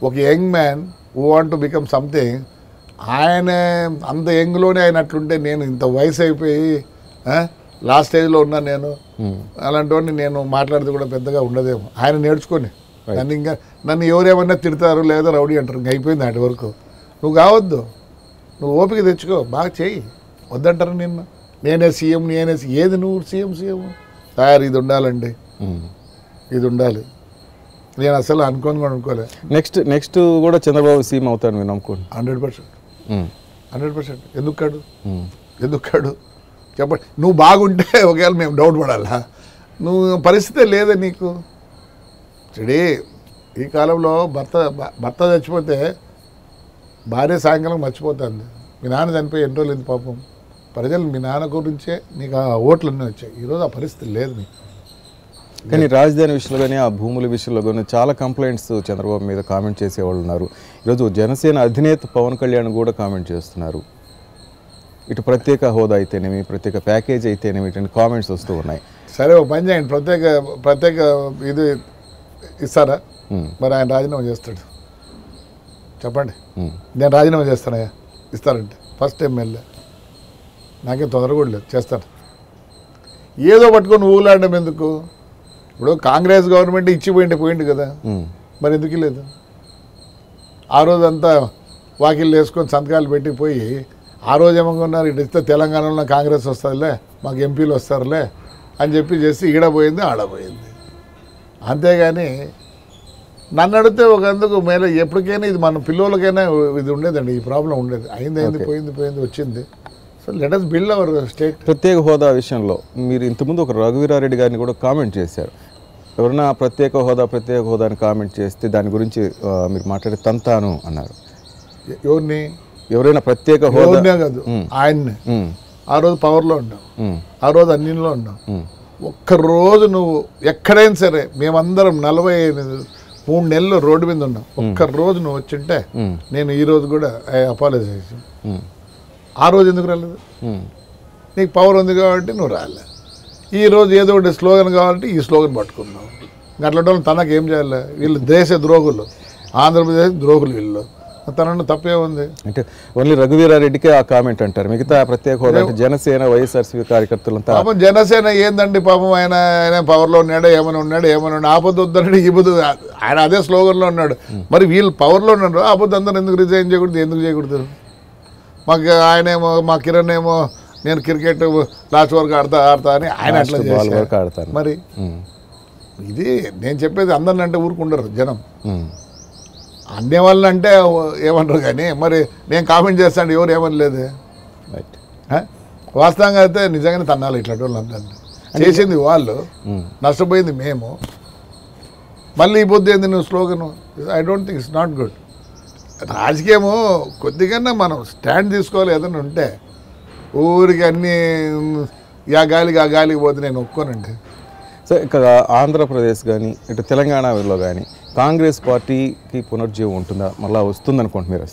ఒక young man who want to become something, ఆయన అంత యంగ్లోనే ఆయన అట్లుంటే నేను ఇంత వయసు అయిపోయి లాస్ట్ స్టేజ్లో ఉన్నాను నేను. అలాంటి వాడిని నేను మాట్లాడితే కూడా పెద్దగా ఉండదేమో. ఆయన నేర్చుకొని నన్ను ఎవరేమన్నా తిడతారు లేదా రౌడీ అంటారు, ఇంక అయిపోయింది నాటి వరకు. నువ్వు కావద్దు, నువ్వు ఓపిక తెచ్చుకో, బాగా చేయి. వద్దంటారు నిన్ను, నేనే సీఎం ఏది నువ్వు సీఎం తయారు ఇది ఉండాలండి, ఇది ఉండాలి. నేను అసలు అనుకోలే. నెక్స్ట్ కూడా చంద్రబాబు సీఎం అవుతాను నేను అనుకోండి. 100%. ఎందుకు కాడు చెప్పండి. నువ్వు బాగుంటే ఒకవేళ మేము డౌట్ పడాలా? నువ్వు పరిస్థితే లేదా నీకు. చెడి ఈ కాలంలో భర్త చచ్చిపోతే భార్య సాయంకాలం మర్చిపోతుంది. మీ నాన్న చనిపోయి ఎన్ని రోజులు అయింది పాపం. ప్రజలు మీ నాన్న గురించే నీకు ఆ ఓట్లన్నీ వచ్చాయి. ఈరోజు ఆ పరిస్థితి లేదు నీకు. కానీ రాజధాని విషయంలో కానీ ఆ భూముల విషయంలో కానీ చాలా కంప్లైంట్స్ చంద్రబాబు మీద కామెంట్ చేసేవాళ్ళు ఉన్నారు. ఈరోజు జనసేన అధినేత పవన్ కళ్యాణ్ కూడా కామెంట్ చేస్తున్నారు. ఇటు ప్రత్యేక హోదా అయితేనేమి, ప్రత్యేక ప్యాకేజ్ అయితేనేమి, ఇటు కామెంట్స్ వస్తూ ఉన్నాయి. సరే ఒక పని చేయండి, ప్రత్యేక ఇది ఇస్తారా? మరి ఆయన రాజీనామా చేస్తాడు, చెప్పండి. నేను రాజీనామా చేస్తానయ్యా, ఇస్తారంటే ఫస్ట్ ఎమ్మెల్యే. నాకేం తొందర కూడా లేదు, చేస్తాను. ఏదో పట్టుకొని ఊలాడడం ఎందుకు? ఇప్పుడు కాంగ్రెస్ గవర్నమెంట్ పోయింది కదా, మరి ఎందుకు లేదు? ఆ రోజంతా వాకిళ్ళు వేసుకొని సంతకాలు పెట్టిపోయి ఆ రోజు ఏమనుకున్నారు, ఇటు ఇస్తే తెలంగాణలో కాంగ్రెస్ వస్తుందిలే, మాకు ఎంపీలు వస్తారులే అని చెప్పి చేసి ఈడపోయింది ఆడపోయింది. అంతేగాని నన్ను అడిగితే ఒకందుకు మేలే. ఎప్పటికైనా ఇది మన పిల్లలకైనా ఇది ఉండేదండి, ఈ ప్రాబ్లం ఉండేది. అయింది పోయింది వచ్చింది. So let us build our state. ప్రత్యేక హోదా విషయంలో మీరు ఇంతకుముందు ఒక రఘువీరారెడ్డి గారిని కూడా కామెంట్ చేశారు. ఎవరైనా ప్రత్యేక హోదా అని కామెంట్ చేస్తే దాని గురించి మీరు మాట్లాడి తంతాను అన్నారు. ఎవరిని? ఎవరైనా ప్రత్యేక హోదా కాదు, ఆయన్ని. ఆ రోజు పవర్లో ఉన్నాం, ఆ రోజు అన్నింటిలో ఉన్నాం. ఒక్కరోజు నువ్వు ఎక్కడైనా సరే, మేమందరం 43 నెలలు రోడ్డు మీద ఉన్నాం. ఒక్కరోజు నువ్వు వచ్చింటే నేను ఈ రోజు కూడా అపాలజైజ్. ఆ రోజు ఎందుకు రాలేదు? నీకు పవర్ ఉంది కాబట్టి నువ్వు రాలే. ఈరోజు ఏదో ఒకటి స్లోగన్ కావాలంటే ఈ స్లోగన్ పట్టుకున్నావు. అట్లాంటి వాళ్ళు తనకేం చేయాలి? వీళ్ళు దేశ ద్రోహులు, ఆంధ్రప్రదేశ్ ద్రోహులు వీళ్ళు. తనను తప్పే ఉంది. అంటే ఓన్లీ రఘువీరారెడ్డికే ఆ కామెంట్ అంటారు, మిగతా ప్రత్యేక హోదా అంటే జనసేన వైఎస్ఆర్సీపీ కార్యకర్తలంతా పాపం జనసేన ఏందండి పాపం, ఆయన పవర్లో ఉన్నాడు ఏమైనా ఆపద వద్దన్నాడు, ఈ బుద్ధి ఆయన అదే స్లోగన్లో ఉన్నాడు. మరి వీళ్ళు పవర్లో ఉన్నారు, ఆపద అందరూ ఎందుకు రిజైన్ చేయకూడదు, ఎందుకు చేయకూడదు? మాకు ఆయనేమో మా కిరణ్ ఏమో నేను క్రికెట్ లాస్ట్ వరకు ఆడతా అని ఆయన అట్లా ఆడతారు. మరి ఇది నేను చెప్పేది, అందరిని అంటే ఊరుకుండరు జనం, అన్నే వాళ్ళని అంటే ఏమన్నారు. కానీ మరి నేను కామెంట్ చేస్తాను, ఎవరు ఏమనలేదు. వాస్తవంగా అయితే నిజంగానే తన్నాలి ఇట్లాంటి వాళ్ళు అందరినీ. చేసింది వాళ్ళు, నష్టపోయింది మేము. మళ్ళీ ఈ పొద్దు ఏంది నువ్వు slogan? I don't think it's not good. రాజకీయము కొద్దిగా మనం స్టాండ్ తీసుకోవాలి. ఏదైనా ఉంటే ఊరికి అన్నీ ఆ గాలికి పోతే నేను ఒప్పుకోనండి. సో ఇక్కడ ఆంధ్రప్రదేశ్ కానీ ఇటు తెలంగాణలో కానీ కాంగ్రెస్ పార్టీకి పునర్జీవం ఉంటుందా, మళ్ళీ వస్తుంది అనుకోండి మీరు?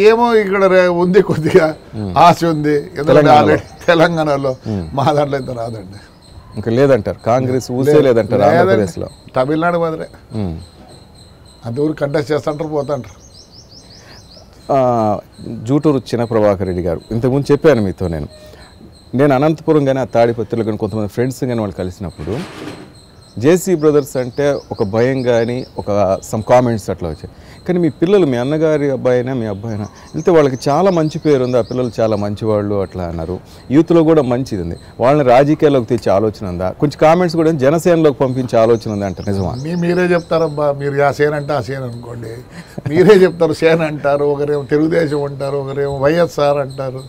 ఏమో ఇక్కడ ఉంది, కొద్దిగా ఆశ ఉంది. తెలంగాణలో మా దాంట్లో అయితే రాదండి, ఇంకా లేదంటారు. కాంగ్రెస్ ఊసే లేదంటారు ఆంధ్రప్రదేశ్లో. తమిళనాడు మాదిరే అంత ఊరు కంటెస్ట్ చేస్తుంటారు, పోతుంటారు. జూటూరు చిన్న ప్రభాకర్ రెడ్డి గారు, ఇంతకుముందు చెప్పాను మీతో, నేను అనంతపురం కానీ ఆ తాడిపత్రిలో కానీ కొంతమంది ఫ్రెండ్స్ కానీ వాళ్ళు కలిసినప్పుడు జేసీ బ్రదర్స్ అంటే ఒక భయం కానీ ఒక సమ్ కామెంట్స్ అట్లా వచ్చాయి. కానీ మీ పిల్లలు, మీ అన్నగారి అబ్బాయినా మీ అబ్బాయినా వెళ్తే వాళ్ళకి చాలా మంచి పేరు ఉంది, ఆ పిల్లలు చాలా మంచివాళ్ళు అట్లా అన్నారు. యూత్లో కూడా మంచిది ఉంది, వాళ్ళని రాజకీయాల్లోకి తెచ్చే ఆలోచన ఉందా? కొంచెం కామెంట్స్ కూడా జనసేనలోకి పంపించే ఆలోచన ఉంది అంటే నిజమా? మీరే చెప్తారబ్బా, మీరు ఆ సేన అంటే ఆ సేన అనుకోండి, మీరే చెప్తారు. సేన అంటారు, ఒకరేమో తెలుగుదేశం అంటారు, ఒకరేమో వైఎస్ఆర్ అంటారు.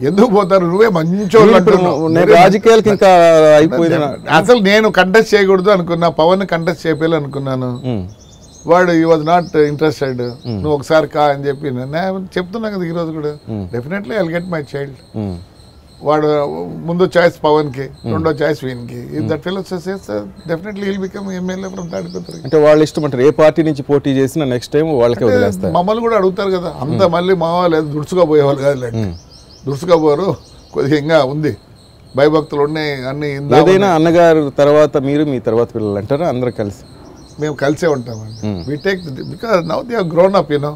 ఎందుకు పోతారు? నువ్వే మంచోళ్ళు అంటున్నావు. రాజకీయాలకి ఇంకా అయిపోయింది. అసలు నేను కంటెస్ట్ చేయకూడదు అనుకున్నా, పవన్ కంటెస్ట్ చేయాలి అనుకున్నాను. వాడు ఈ వాజ్ నాట్ ఇంట్రెస్టెడ్. నువ్వు ఒకసారి కా అని చెప్పి నేను చెప్తున్నా కదా ఈరోజు కూడా. Definitely I get my child. వాడు ముందు చాయిస్ పవన్కి, రెండో చాయిస్ వీన్కి. If that fellow definitely will become MLA from Tadipatri. అంటే వాళ్ళు ఇష్టం అంటారు, ఏ పార్టీ నుంచి పోటీ చేసినా నెక్స్ట్ టైం వాళ్ళకే వదిలేస్తారు. మమ్మల్ని కూడా అడుగుతారు కదా, అంతా మళ్ళీ మా వాళ్ళు దుడుచుగా పోయేవాళ్ళు కాదు, దుడుచుగా పోరు. కొద్దిగా ఇంకా ఉంది, భయభక్తులు ఉన్నాయి అన్ని. ఏదైనా అన్నగారు తర్వాత మీరు, మీ తర్వాత పిల్లలు అంటారా? అందరూ కలిసి మేము కలిసే ఉంటామండి. We take because now they have grown up, you know.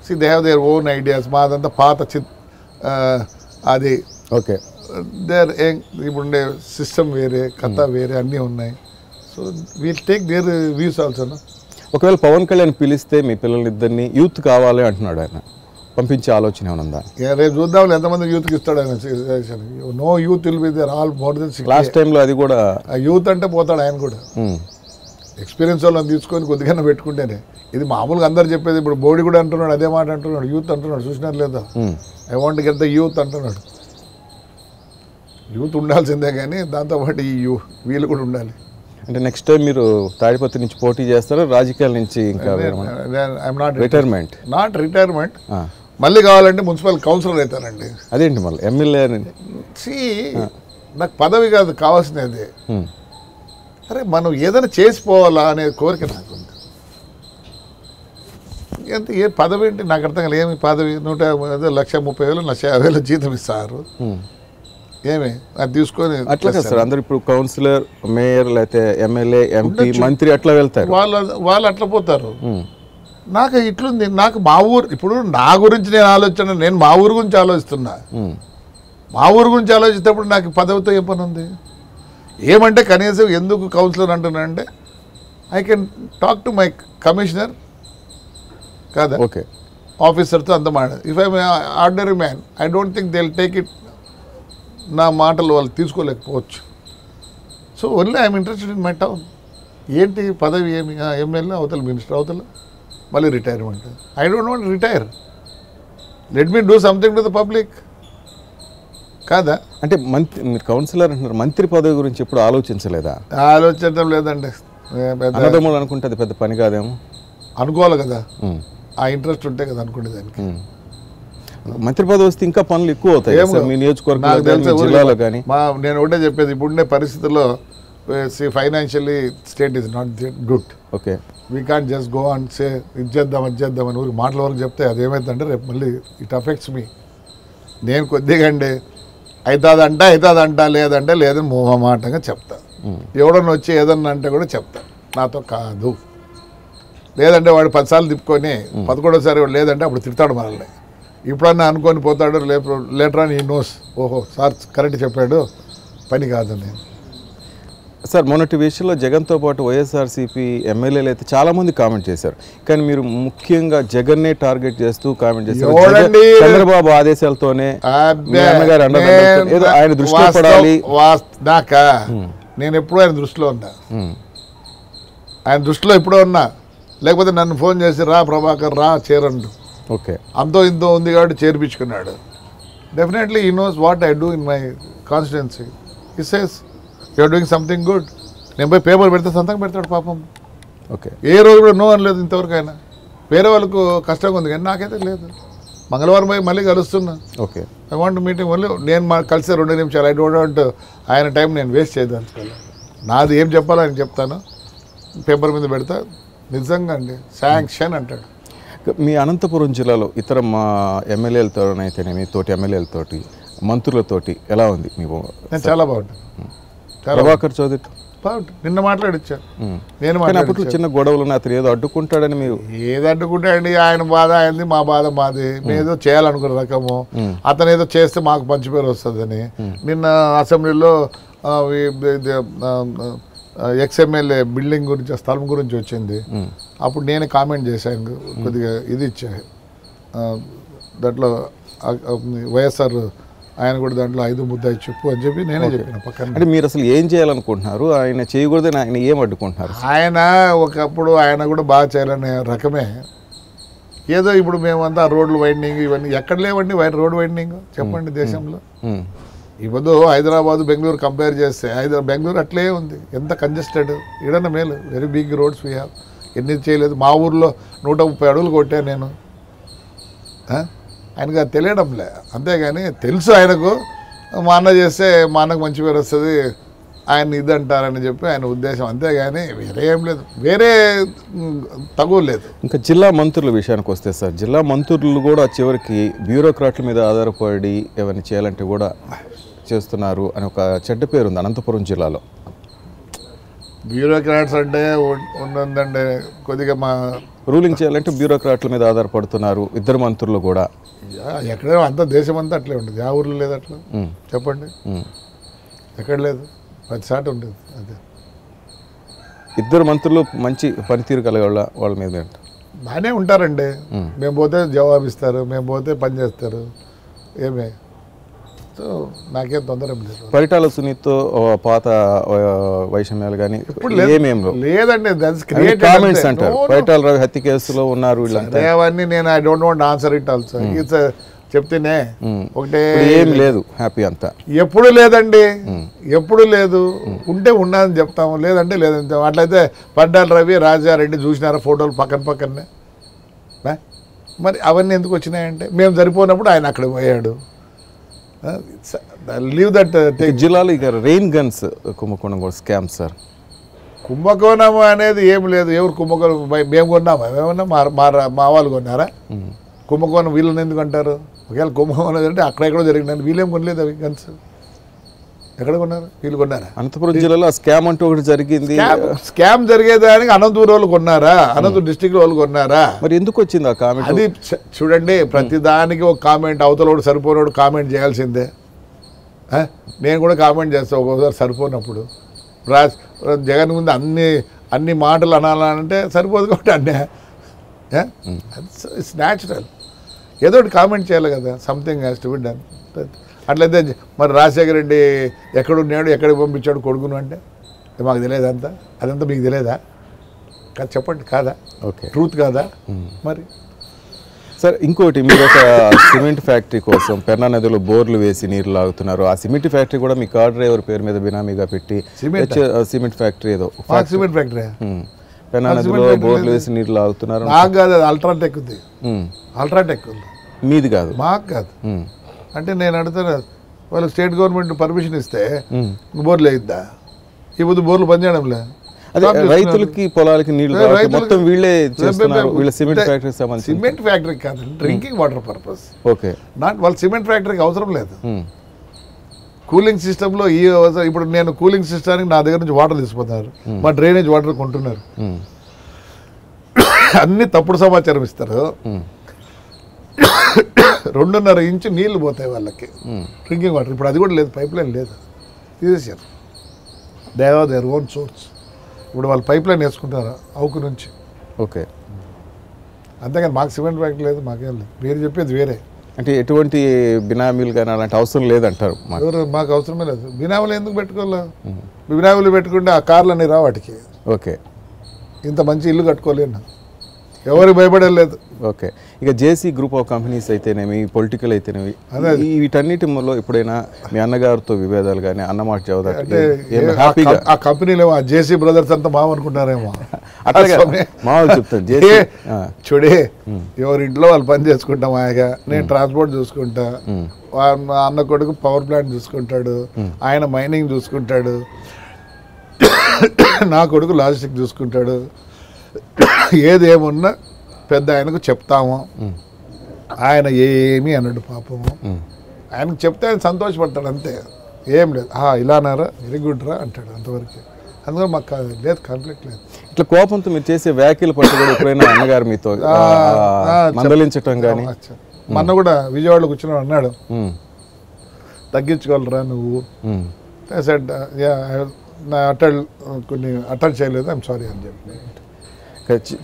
See they have their own ideas. మాదంతా పాత అది ఓకే. దేర్ ఇప్పుడు ఉండే సిస్టమ్ వేరే, కథ వేరే, అన్నీ ఉన్నాయి. So we'll take their views also. ఒకవేళ పవన్ కళ్యాణ్ పిలిస్తే మీ పిల్లలిద్దరిని, యూత్ కావాలి అంటున్నాడు ఆయన, పంపించే ఆలోచన ఏమన్నా? రేపు చూద్దాం ఎంతమంది యూత్కి ఇస్తాడు ఆయన. No youth will be there all more then 6. Last టైంలో అది కూడా యూత్ అంటే పోతాడు ఆయన కూడా. ఎక్స్పీరియన్స్ వాళ్ళని తీసుకొని కొద్దిగా పెట్టుకుంటేనే. ఇది మామూలుగా అందరు చెప్పేది. ఇప్పుడు బోడీ కూడా అంటున్నాడు, అదే మాట అంటున్నాడు, యూత్ అంటున్నాడు. చూసినారు లేదా? I want get the youth అంటున్నాడు. యూత్ ఉండాల్సిందే, కానీ దాంతోపాటు వీళ్ళు కూడా ఉండాలి. అంటే నెక్స్ట్ టైం మీరు తాడిపత్రి నుంచి పోటీ చేస్తారా, రాజకీయాల నుంచి? ఇంకా రిటైర్మెంట్? Not retirement. మళ్ళీ కావాలంటే మున్సిపల్ కౌన్సిలర్ అవుతానండి. అదేంటి మళ్ళీ ఎమ్మెల్యే? నాకు పదవి కాదు కావాల్సినది. అరే మనం ఏదైనా చేసిపోవాలా అనే కోరిక నాకుంది. ఎంత ఏ పదవి ఏంటి నాకు అర్థం కాదు. ఏమి పదవి? 1,30,000 1,50,000 జీతం ఇస్తారు. ఏమి అది తీసుకొని అట్లా కదా సార్, అందరు ఇప్పుడు కౌన్సిలర్, మేయర్, లేకపోతే ఎమ్మెల్యే, ఎంపీ, మంత్రి అట్లా వెళ్తారు. వాళ్ళు అట్లా పోతారు. నాకు ఇట్లుంది. నాకు మా ఊరు, ఇప్పుడు నా గురించి నేను ఆలోచన, నేను మా ఊరు గురించి ఆలోచిస్తున్నా. మా ఊరు గురించి ఆలోచిస్తేప్పుడు నాకు పదవితో ఏ పని ఉంది? ఏమంటే కనీసం ఎందుకు కౌన్సిలర్ అంటున్నా అంటే I can talk to my commissioner కాదా, ఓకే, ఆఫీసర్తో అంత మాట. If I ordinary man I don't think they will take it. నా మాటలు వాళ్ళు తీసుకోలేకపోవచ్చు. So only I'm interested in my town. ఏంటి పదవి? ఏమి ఎమ్మెల్యే అవతల, మినిస్టర్ అవతల, మళ్ళీ retirement. I don't want retire. Let me do something to the public కాదా? అంటే మీరు కౌన్సిలర్ అంటున్నారు, మంత్రి పదవి గురించి ఎప్పుడు ఆలోచించలేదా? ఆలోచించడం లేదండి. అన్నదమ్ములు అనుకుంటే అది పెద్ద పని కాదేమో. అనుకోవాలి కదా, ఆ ఇంట్రెస్ట్ ఉంటే కదా అనుకునే దానికి. మంత్రి పదవి వస్తే ఇంకా పనులు ఎక్కువ అవుతాయి మీ నియోజకవర్గంలో కానీ. నేను ఒకటే చెప్పేది, ఇప్పుడుండే పరిస్థితుల్లో financially state is not good. Okay, we can't just go and say ఇది చేద్దాం అది చేద్దాం అని ఊరికి మాటల వరకు చెప్తే అది ఏమైందంటే రేపు మళ్ళీ ఇట్ అఫెక్ట్స్ మీ. నేను కొద్దిగా అండి అవుతుందంట లేదంటే లేదని మొహమాటంగా చెప్తా. ఎవడన్నా వచ్చి ఏదన్నా అంటే కూడా చెప్తా, నాతో కాదు. లేదంటే వాడు 10 సార్లు తిప్పుకొని 11సారి వాడు లేదంటే అప్పుడు తిడతాడు మనల్ని. ఇప్పుడన్నా అనుకొని పోతాడు, లేటర్ అని ఈ నోస్ ఓహో సార్ కరెక్ట్ చెప్పాడు పని కాదని. సార్ మొన్నటి విషయంలో జగన్తో పాటు వైఎస్ఆర్సీపీ ఎమ్మెల్యేలు అయితే చాలామంది కామెంట్ చేశారు, కానీ మీరు ముఖ్యంగా జగన్నే టార్గెట్ చేస్తూ కామెంట్ చేశారు. చంద్రబాబు ఆదేశాలతోనే ఏదో ఆయన దృష్టిలో పడాలి. నేను ఎప్పుడూ ఆయన దృష్టిలో ఉన్నా, ఆయన దృష్టిలో ఎప్పుడో ఉన్నా. లేకపోతే నన్ను ఫోన్ చేసి రా ప్రభాకర్ రా చేరండు. ఓకే, అంతో ఇంతో ఉంది కాబట్టి చేర్పించుకున్నాడు. Definitely he knows what I do in my constituency. He says you're doing something good. నేను పోయి పేపర్ పెడితే సంతకం పెడతాడు పాపం. ఓకే, ఏ రోజు కూడా నో అనలేదు ఇంతవరకు. అయినా వేరే వాళ్ళకు కష్టంగా ఉంది కానీ నాకైతే లేదు. మంగళవారం పోయి మళ్ళీ కలుస్తున్నా. ఓకే, ఐ వాంట్ మీటింగ్ మళ్ళీ నేను కలిసే 2 నిమిషాలు. ఐ డోంట్ వాంట్ ఆయన టైం నేను వేస్ట్ చేయదలుచుకోవాలి. నాది ఏం చెప్పాలో ఆయన చెప్తాను, పేపర్ మీద పెడతా. నిజంగా అండి శాంక్షన్ అంటాడు. మీ అనంతపురం జిల్లాలో ఇతర మా ఎమ్మెల్యేలతోనైతేనేమి తోటి ఎమ్మెల్యేలతోటి మంత్రులతోటి ఎలా ఉంది మీకు? నేను చాలా బాగుంటుంది. ప్రభాకర్ చౌదరి బాగుంటుంది. నిన్న మాట్లాడిచ్చాను నేను. అప్పట్లో చిన్న గొడవలు ఉన్నాయి, అతను ఏదో అడ్డుకుంటాడని మీరు. ఏది అడ్డుకుంటాడండి, ఆయన బాధ ఆయనది, మా బాధ మాది. మేము ఏదో చేయాలనుకున్న రకము, అతను ఏదో చేస్తే మాకు మంచి పేరు వస్తుందని. నిన్న అసెంబ్లీలో ఎక్స్ఎమ్మెల్యే బిల్డింగ్ గురించి స్థలం గురించి వచ్చింది. అప్పుడు నేనే కామెంట్ చేశాను, కొద్దిగా ఇది ఇచ్చా. దాంట్లో వైఎస్ఆర్ ఆయన కూడా దాంట్లో 5 ముద్దాయి చెప్పు అని చెప్పి నేనే చెప్పిన పక్కన. అంటే మీరు అసలు ఏం చేయాలనుకుంటున్నారు? ఆయన చేయకూడదని ఆయన ఏం అడ్డుకుంటున్నారు? ఆయన ఒకప్పుడు ఆయన కూడా బాగా చేయాలనే రకమే. ఏదో ఇప్పుడు మేమంతా రోడ్లు వైండింగ్ ఇవన్నీ ఎక్కడ లేవండి. రోడ్ వైండింగ్ చెప్పండి దేశంలో. ఇప్పుడు హైదరాబాద్ బెంగళూరు కంపేర్ చేస్తే బెంగళూరు అట్లే ఉంది, ఎంత కంజెస్టెడ్. ఈడన్న మేలు, very big roads we have. ఎన్ని చేయలేదు. మా ఊర్లో 130 అడుగులు కొట్టాను నేను. ఆయనకు అది తెలియడంలే, అంతేగాని తెలుసు ఆయనకు. మా అన్న చేస్తే మా అన్నకు మంచి పేరు వస్తుంది, ఆయన ఇది అంటారని చెప్పి ఆయన ఉద్దేశం, అంతేగాని వేరే ఏం లేదు, వేరే తగువ లేదు. ఇంకా జిల్లా మంత్రుల విషయానికి వస్తే సార్, జిల్లా మంత్రులు కూడా చివరికి బ్యూరోక్రాట్ల మీద ఆధారపడి ఏమైనా చేయాలంటే కూడా చేస్తున్నారు అని ఒక చెడ్డ పేరు ఉంది అనంతపురం జిల్లాలో. బ్యూరోక్రాట్స్ అంటే ఉందండి కొద్దిగా. మా రూలింగ్ చేయాలంటే బ్యూరోక్రాట్ల మీద ఆధారపడుతున్నారు ఇద్దరు మంత్రులు కూడా. ఎక్కడో అంతా దేశం అంతా అట్లే ఉంటుంది. ఆ ఊర్లో లేదు అట్లా చెప్పండి, ఎక్కడ లేదు, 10 శాతం ఉంటుంది. అదే ఇద్దరు మంత్రులు మంచి పనితీరు కలిగేవాళ్ళ వాళ్ళ మీద బాగానే ఉంటారండి. మేము పోతే జవాబిస్తారు, మేము పోతే పని చేస్తారు. ఏమే సో నాకేం తొందర లేదు. పరిటాల సునీత్తో పాత వైషమ్యాలు కానీ లేదండి. కామెంట్స్ అంటారు పరిటాల రవి హత్య కేసులో ఉన్నారు వీళ్ళంతా. అవన్నీ నేను I don't want answer it also. It's చెప్తేనే ఒకటే ఏం లేదు, హ్యాపీ అంతా. ఎప్పుడు లేదండి, ఎప్పుడు లేదు. ఉంటే ఉన్నదని చెప్తాము, లేదంటే లేదని చెప్తాము. అట్లయితే పరిటాల రవి రాజారెడ్డి చూసినారా ఫోటోలు పక్కనే? మరి అవన్నీ ఎందుకు వచ్చినాయంటే మేము సరిపోయినప్పుడు ఆయన అక్కడ పోయాడు. Leave that. జిల్లాలో ఇక రెయిన్ గన్స్ కుంభకోణం కూడా స్కామ్ సార్. కుంభకోణం అనేది ఏం లేదు. ఎవరు కుంభకోణం? మేము కొన్నామా? ఏమన్నా మా వాళ్ళు కొన్నారా కుంభకోణం? వీళ్ళని ఎందుకు అంటారు? ఒకవేళ కుంభకోణం అంటే అక్కడెక్కడో జరిగిందండి. వీళ్ళేం కొనలేదు అవి గన్స్. ఎక్కడ కొన్నారు? వీళ్ళు కొన్నారా? అనంతపురం జిల్లాలో స్కామ్ అంటూ ఒకటి జరిగింది. స్కామ్ జరిగేదానికి అనంతపురం వాళ్ళు కొన్నారా? అనంతపురం డిస్టిక్ వాళ్ళు కొన్నారా? మరి ఎందుకు వచ్చింది ఆ కామెంట్? అది చూడండి, ప్రతిదానికి ఒక కామెంట్. అవతలోడు సరిపోయినోడు కామెంట్ చేయాల్సిందే. నేను కూడా కామెంట్ చేస్తాను ఒక్కొక్కసారి సరిపోయినప్పుడు. జగన్ ముందు అన్ని మాటలు అనాలంటే సరిపోదు కాబట్టి అన్నీ. It's natural. ఏదో ఒకటి కామెంట్ చేయాలి కదా, something has to be done. అట్లయితే మరి రాజశేఖర రెడ్డి ఎక్కడున్నాడు, ఎక్కడికి పంపించాడు కొడుకును అంటే మాకు తెలియదు. అదంతా మీకు తెలియదా? కాదు చెప్పండి, కాదా? ఓకే, ట్రూత్ కాదా? మరి సార్ ఇంకోటి, మీరు ఒక సిమెంట్ ఫ్యాక్టరీ కోసం పెన్నా నదిలో బోర్లు వేసి నీరు లాగుతున్నారు. ఆ సిమెంట్ ఫ్యాక్టరీ కూడా మీ కార్ డ్రైవర్ పేరు మీద బినామీగా పెట్టి సిమెంట్ ఫ్యాక్టరీ ఏదో సిమెంట్ ఫ్యాక్టరీ పెన్నా నదిలో బోర్లు వేసి నీరు లాగుతున్నారు. నాకు కాదు, అది అల్ట్రాటెక్ ఉంది. అల్ట్రాటెక్ మీది కాదు, మాకు కాదు. అంటే నేను అడుగుతాను, వాళ్ళకి స్టేట్ గవర్నమెంట్ పర్మిషన్ ఇస్తే బోర్లు వేయిద్దా? ఇప్పుడు బోర్లు పనిచేయడంలే. అదే రైతులకి పొలాలకి నీళ్లు మొత్తం వీళ్ళే చేస్తున్నారు. వీళ్ళ సిమెంట్ ఫ్యాక్టరీకి సంబంధించి. సిమెంట్ ఫ్యాక్టరీ కాదు, డ్రింకింగ్ వాటర్ పర్పస్. ఓకే, వాళ్ళ సిమెంట్ ఫ్యాక్టరీకి అవసరం లేదు. కూలింగ్ సిస్టంలో ఇప్పుడు నేను కూలింగ్ సిస్టానికి నా దగ్గర నుంచి వాటర్ తీసుకుపోతున్నారు, మా డ్రైనేజ్ వాటర్ కొంటున్నారు. అన్ని తప్పుడు సమాచారం ఇస్తారు. 2.5 ఇంచు నీళ్లు పోతాయి వాళ్ళకి డ్రింకింగ్ వాటర్. ఇప్పుడు అది కూడా లేదు, పైప్ లైన్ లేదు, తీసేసారు. They have their own source. ఇప్పుడు వాళ్ళు పైప్ లైన్ వేసుకుంటారు అవుకు నుంచి. ఓకే, అంతేగాని మాకు సిమెంట్ ఫ్యాక్టరీ లేదు, మాకేం లేదు. మీరు చెప్పేది వేరే. అంటే ఎటువంటి బినామీలు కానీ అలాంటి అవసరం లేదంటారు. ఎవరు మాకు అవసరమే లేదు. బినామీలు ఎందుకు పెట్టుకోవాలా? బినామీలు పెట్టుకుంటే ఆ కార్లన్నీ రా వాటికి. ఓకే, ఇంత మంచి ఇల్లు కట్టుకోలేను, ఎవరికి భయపడలేదు. ఓకే. ఇక జేసీ గ్రూప్ ఆఫ్ కంపెనీస్ అయితేనేమి, పొలిటికల్ అయితేనేమి, వీటన్నిటిలో ఎప్పుడైనా మీ అన్నగారితో విభేదాలు కానీ అన్నమాట చదువుతారు హ్యాపీగా? ఆ కంపెనీలో ఆ జేసీ బ్రదర్స్ అంతా మామనుకుంటారేమో. అట్లాగే మామూలు చెప్తాను. జేసీ చూడే, ఎవరింట్లో వాళ్ళు పని చేసుకుంటాం. ఆయగా నేను ట్రాన్స్పోర్ట్ చూసుకుంటా, మా అన్న కొడుకు పవర్ ప్లాంట్ చూసుకుంటాడు, ఆయన మైనింగ్ చూసుకుంటాడు, నా కొడుకు లాజిస్టిక్ చూసుకుంటాడు. ఏదేమున్నా పెద్ద ఆయనకు చెప్తాము. ఆయన ఏమీ అన్నాడు పాపము. ఆయనకు చెప్తే ఆయన సంతోషపడతాడు అంతే, ఏం లేదు. ఇలానారా, వెరీ గుడ్ రా అంటాడు, అంతవరకు. అందుకని మాకు లేదు, కాన్ఫ్లిక్ట్ లేదు. ఇట్లా కోపంతో మీరు చేసే వ్యాఖ్యలు పట్టు కూడా ఎప్పుడైనా అన్నగారు మీతో మందలించటం కానీ? మొన్న కూడా విజయవాడలో కూర్చుని అన్నాడు, తగ్గించుకోవాలరా నువ్వు. నా కొన్ని అటెండ్ చేయలేదు, ఐఎమ్ సారీ అని చెప్పి.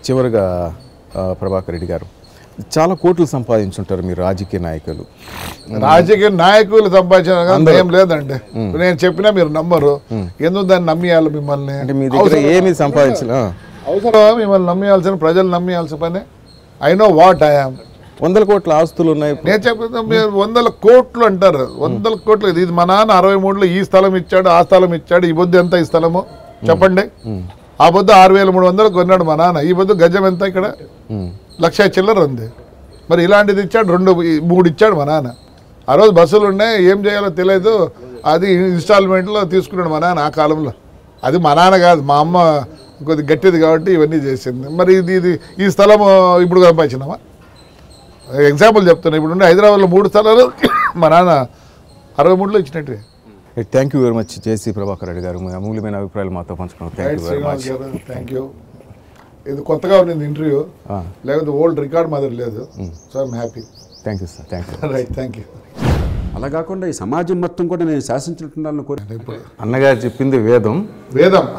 చివరిగా ప్రభాకర్ రెడ్డి గారు, చాలా కోట్లు సంపాదించుంటారు మీరు రాజకీయ నాయకులు. రాజకీయ నాయకులు సంపాదించిన ఏం లేదండి. నేను చెప్పినా మీరు నమ్మరు. ఎందుకు దాన్ని నమ్మియాలి మిమ్మల్ని? అంటే మీ దగ్గర ఏమి సంపాదించిన అవసరం మిమ్మల్ని నమ్మియాల్సిన, ప్రజలు నమ్మియాల్సిన పని. I know what I am. 100 కోట్ల ఆస్తులు ఉన్నాయి. నేను చెప్పిన మీరు 100 కోట్లు అంటారు. 100 కోట్లు. ఇది మా నాన్న 63లో ఈ స్థలం ఇచ్చాడు, ఆ స్థలం ఇచ్చాడు. ఈ బొద్దు ఎంత ఈ స్థలము చెప్పండి? ఆ బొద్దు 6,300 కొన్నాడు మా నాన్న. ఈ బొద్దు గజం ఎంత ఇక్కడ? 1,00,000 చిల్లర ఉంది. మరి ఇలాంటిది ఇచ్చాడు, 2-3 ఇచ్చాడు మా నాన్న. ఆ రోజు బస్సులు ఉన్నాయి, ఏం చేయాలో తెలియదు, అది ఇన్స్టాల్మెంట్లో తీసుకున్నాడు మా నాన్న ఆ కాలంలో. అది మా నాన్న కాదు, మా అమ్మ కొద్ది గట్టిది కాబట్టి ఇవన్నీ చేసింది. మరి ఇది ఈ స్థలం ఇప్పుడు సంపాదించినామా? ఎగ్జాంపుల్ చెప్తున్నా. ఇప్పుడు హైదరాబాద్లో 3 స్థలాలు మా నాన్న 63లో ఇచ్చినట్టు. Thank you very much JC Prabhakar Reddy garu, మీ అమూల్యమైన అభిప్రాయాలు మాతో పంచుకున్నాం. Thank you very much. Thank you. ఇది కొత్తగా ఉంది ఇంటర్వ్యూ, లేకపోతే ఓల్డ్ రికార్డ్ మాదిరి లేదు. So I'm happy. Thank you sir. Thank you. Right, thank you. అలా కాకుండా ఈ సమాజం మొత్తం కూడా నేను శాసించుకుంటున్నాను. అన్నగారు చెప్పింది వేదం.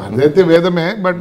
అదైతే వేదమే. బట్